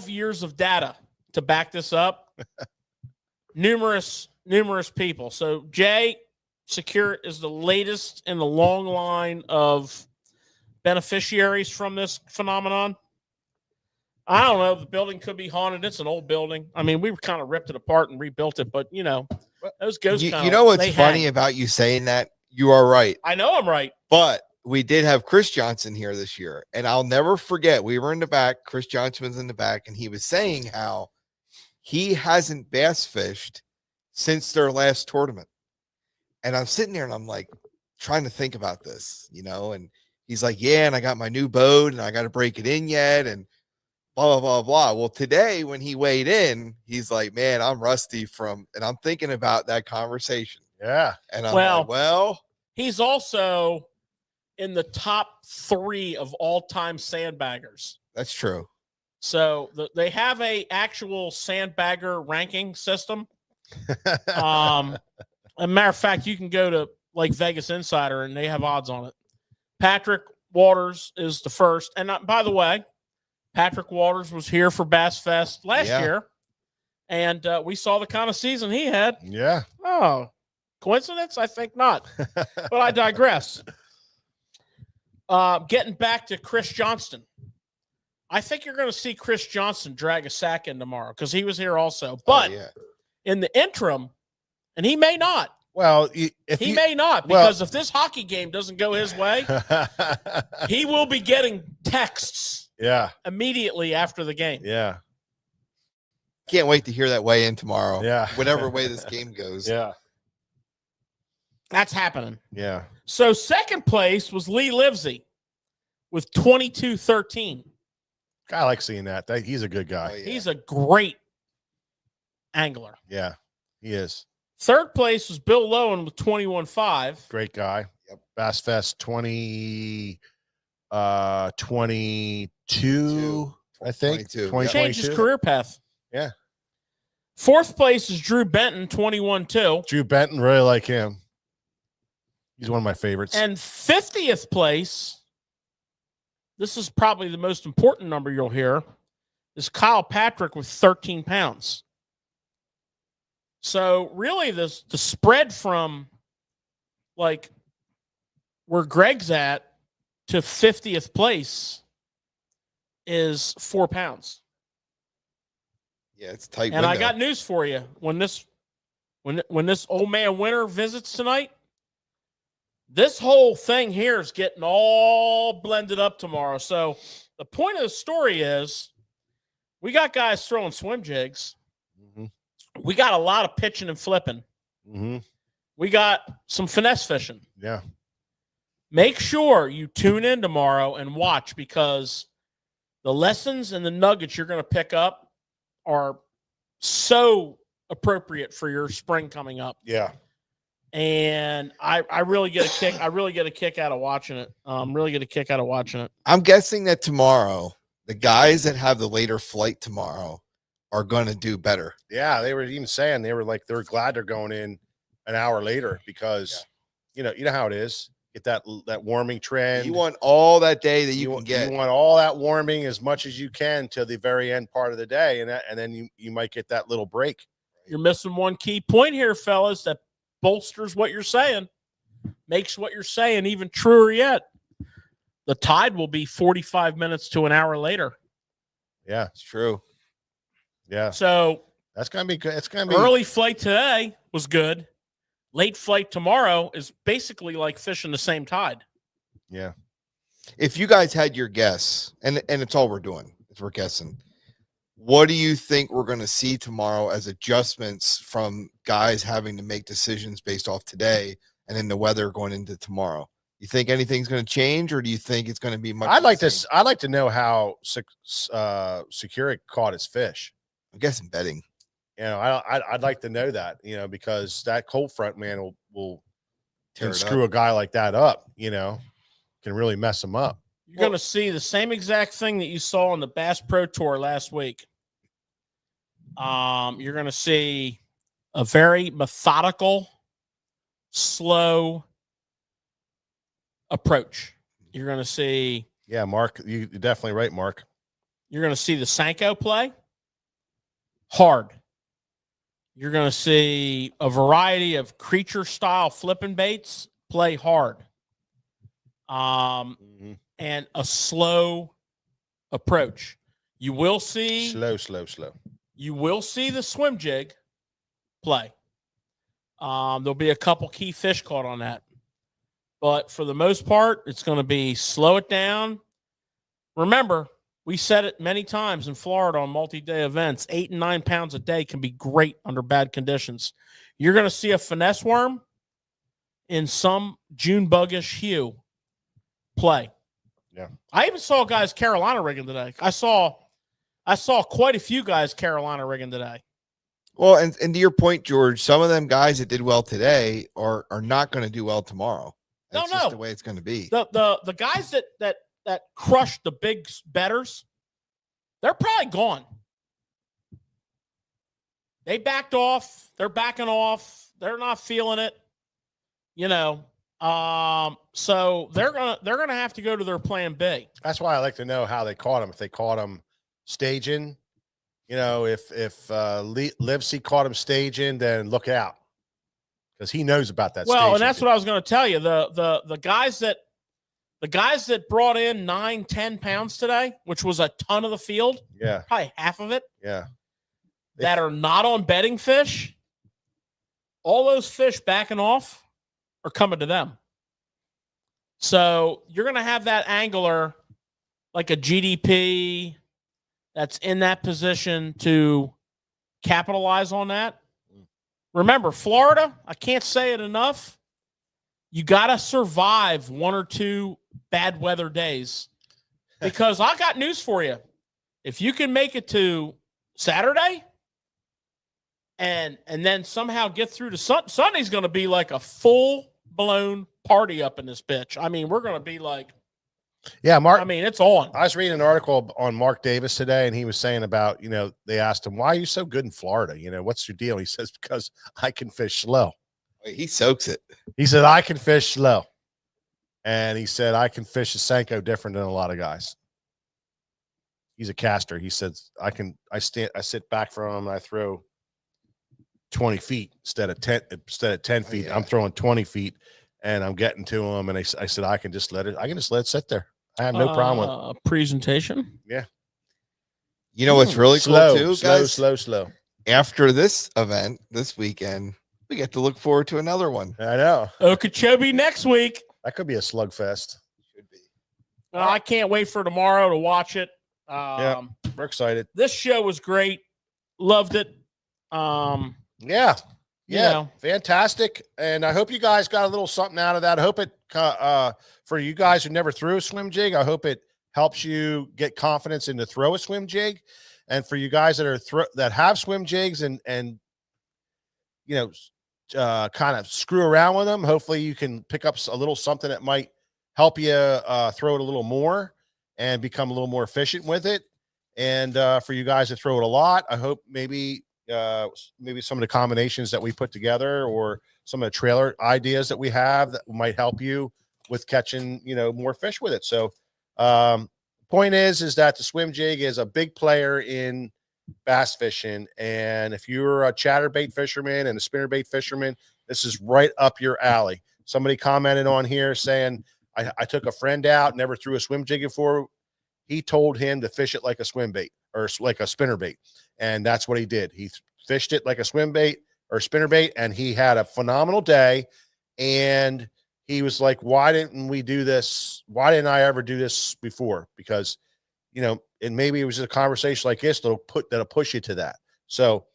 years of data to back this up. numerous people. So Jay Secure is the latest in the long line of beneficiaries from this phenomenon. I don't know. The building could be haunted. It's an old building. I mean, we kind of ripped it apart and rebuilt it, but those ghosts. You know what's funny about you saying that? You are right. I know I'm right. But we did have Chris Johnson here this year, and I'll never forget. We were in the back. Chris Johnson was in the back, and he was saying how he hasn't bass fished since their last tournament. And I'm sitting there, and I'm like trying to think about this, and he's like, yeah, and I got my new boat, and I got to break it in yet, and blah, blah, blah, blah. Well, today when he weighed in, he's like, man, I'm rusty and I'm thinking about that conversation. Yeah. And I'm like, well, he's also in the top 3 of all-time sandbaggers. That's true. So they have a actual sandbagger ranking system. As a matter of fact, you can go to like Vegas Insider and they have odds on it. Patrick, Waters is the first. And by the way, Patrick Waters was here for Bass Fest last year. And we saw the kind of season he had. Yeah. Oh, coincidence? I think not. But I digress. Getting back to Chris Johnston. I think you're going to see Chris Johnston drag a sack in tomorrow because he was here also. But in the interim, and he may not. Well, he may not, because if this hockey game doesn't go his way, he will be getting texts immediately after the game. Yeah. Can't wait to hear that weigh in tomorrow. Yeah. Whatever way this game goes. Yeah. That's happening. Yeah. So second place was Lee Livesey with 22-13. I like seeing that. He's a good guy. Oh, yeah. He's a great angler. Yeah, he is. Third place was Bill Lowen with 21.5. Great guy. Yep. Bass Fest 22, I think. 22. Changed his career path. Yeah. Fourth place is Drew Benton, 21.2. Drew Benton, really like him. He's one of my favorites. And 50th place, this is probably the most important number you'll hear, is Kyle Patrick with 13 pounds. So really the spread from like where Greg's at to 50th place is 4 pounds. Yeah, it's tight. And I got news for you. When this old man Winter visits tonight, this whole thing here is getting all blended up tomorrow. So the point of the story is we got guys throwing swim jigs. Mm-hmm. We got a lot of pitching and flipping. Mm-hmm. We got some finesse fishing. Yeah. Make sure you tune in tomorrow and watch, because the lessons and the nuggets you're going to pick up are so appropriate for your spring coming up. Yeah. And I really get a kick. I really get a kick out of watching it. Really get a kick out of watching it. I'm guessing that tomorrow, the guys that have the later flight tomorrow are going to do better. Yeah, they were even saying they're glad they're going in an hour later because you know how it is. Get that warming trend. You want all that day that you can get. You want all that warming as much as you can till the very end part of the day, and then you might get that little break. You're missing one key point here, fellas, that bolsters what you're saying, makes what you're saying even truer yet. The tide will be 45 minutes to an hour later. Yeah, it's true. Yeah. So that's going to be good. It's going to be early flight today was good. Late flight tomorrow is basically like fishing the same tide. Yeah. If you guys had your guess, and it's all we're doing is we're guessing, what do you think we're going to see tomorrow as adjustments from guys having to make decisions based off today and then the weather going into tomorrow? You think anything's going to change, or do you think it's going to be much? I'd like to know how Securic caught his fish. I'm guessing bedding. You know, I'd like to know that, you know, because that cold front, man, will screw a guy like that up, you know, can really mess him up. You're going to see the same exact thing that you saw on the Bass Pro Tour last week. You're going to see a very methodical, slow approach. You're going to see. Yeah, Mark, you're definitely right, Mark. You're going to see the Senko play hard. You're going to see a variety of creature style flipping baits play hard. And a slow approach. You will see slow. You will see the swim jig play. There'll be a couple key fish caught on that. But for the most part, it's going to be slow it down. Remember, we said it many times in Florida on multi-day events, 8 and 9 pounds a day can be great under bad conditions. You're going to see a finesse worm in some June buggish hue play. Yeah. I even saw guys Carolina rigging today. I saw quite a few guys Carolina rigging today. Well, and to your point, George, some of them guys that did well today are not going to do well tomorrow. That's just the way it's going to be. The guys that crushed the big betters, they're probably gone. They backed off. They're backing off. They're not feeling it. You know, So they're gonna have to go to their plan B. That's why I like to know how they caught him. If they caught him staging, if Livesey caught him staging, then look out, because he knows about that. Well, and that's what I was going to tell you. The guys that brought in 9-10 pounds today, which was a ton of the field, probably half of it, that are not on bedding fish. All those fish backing off are coming to them. So you're going to have that angler like a GDP that's in that position to capitalize on that. Remember, Florida, I can't say it enough. You got to survive 1 or 2 bad weather days, because I got news for you. If you can make it to Saturday and then somehow get through to Sunday's going to be like a full-blown party up in this bitch. I mean, we're going to be like, Mark. I mean, it's on. I was reading an article on Mark Davis today, and he was saying about, they asked him, why are you so good in Florida? What's your deal? He says, because I can fish slow. He soaks it. He said, I can fish slow. And he said, I can fish a Senko different than a lot of guys. He's a caster. He says, I sit back from him and I throw 20 feet instead of 10 feet. I'm throwing 20 feet and I'm getting to him. And I said, I can just let it sit there. I have no problem with it. Presentation. Yeah. You know what's really cool too, guys? Slow. After this event this weekend, we get to look forward to another one. I know. Okeechobee next week. That could be a slugfest. Should be. I can't wait for tomorrow to watch it. We're excited. This show was great. Loved it. Fantastic. And I hope you guys got a little something out of that. I hope it, for you guys who never threw a swim jig, I hope it helps you get confidence in to throw a swim jig. And for you guys that have swim jigs and kind of screw around with them, hopefully you can pick up a little something that might help you throw it a little more and become a little more efficient with it. And for you guys that throw it a lot, I hope maybe some of the combinations that we put together or some of the trailer ideas that we have that might help you with catching, more fish with it. So point is that the swim jig is a big player in bass fishing. And if you're a chatterbait fisherman and a spinnerbait fisherman, this is right up your alley. Somebody commented on here saying, I took a friend out, never threw a swim jig before. He told him to fish it like a swim bait or like a spinnerbait. And that's what he did. He fished it like a swim bait or spinnerbait, and he had a phenomenal day. And he was like, why didn't we do this? Why didn't I ever do this before? Because, and maybe it was just a conversation like this that'll push you to that. So,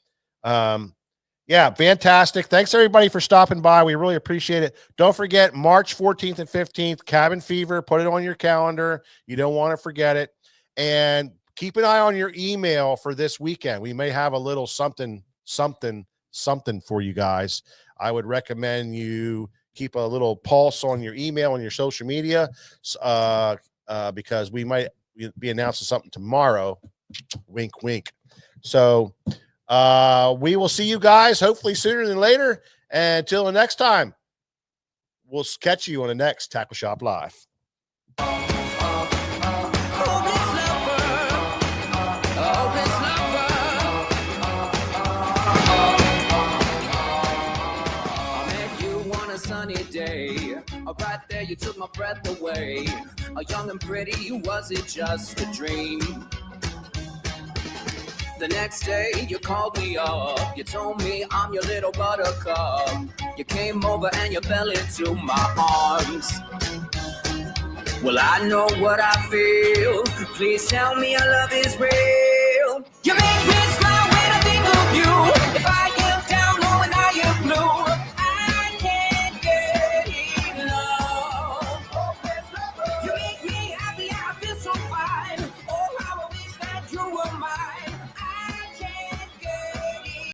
fantastic. Thanks everybody for stopping by. We really appreciate it. Don't forget March 14th and 15th, Cabin Fever. Put it on your calendar. You don't want to forget it. And keep an eye on your email for this weekend. We may have a little something for you guys. I would recommend you keep a little pulse on your email and your social media, because we might be announcing something tomorrow. Wink, wink. So we will see you guys hopefully sooner than later. And until the next time, we'll catch you on the next Tackle Shop Live. Day, right there, you took my breath away. Young and pretty, was it just a dream? The next day, you called me up. You told me I'm your little buttercup. You came over and you fell into my arms. Well, I know what I feel. Please tell me your love is real. You make me smile when I think of you. If I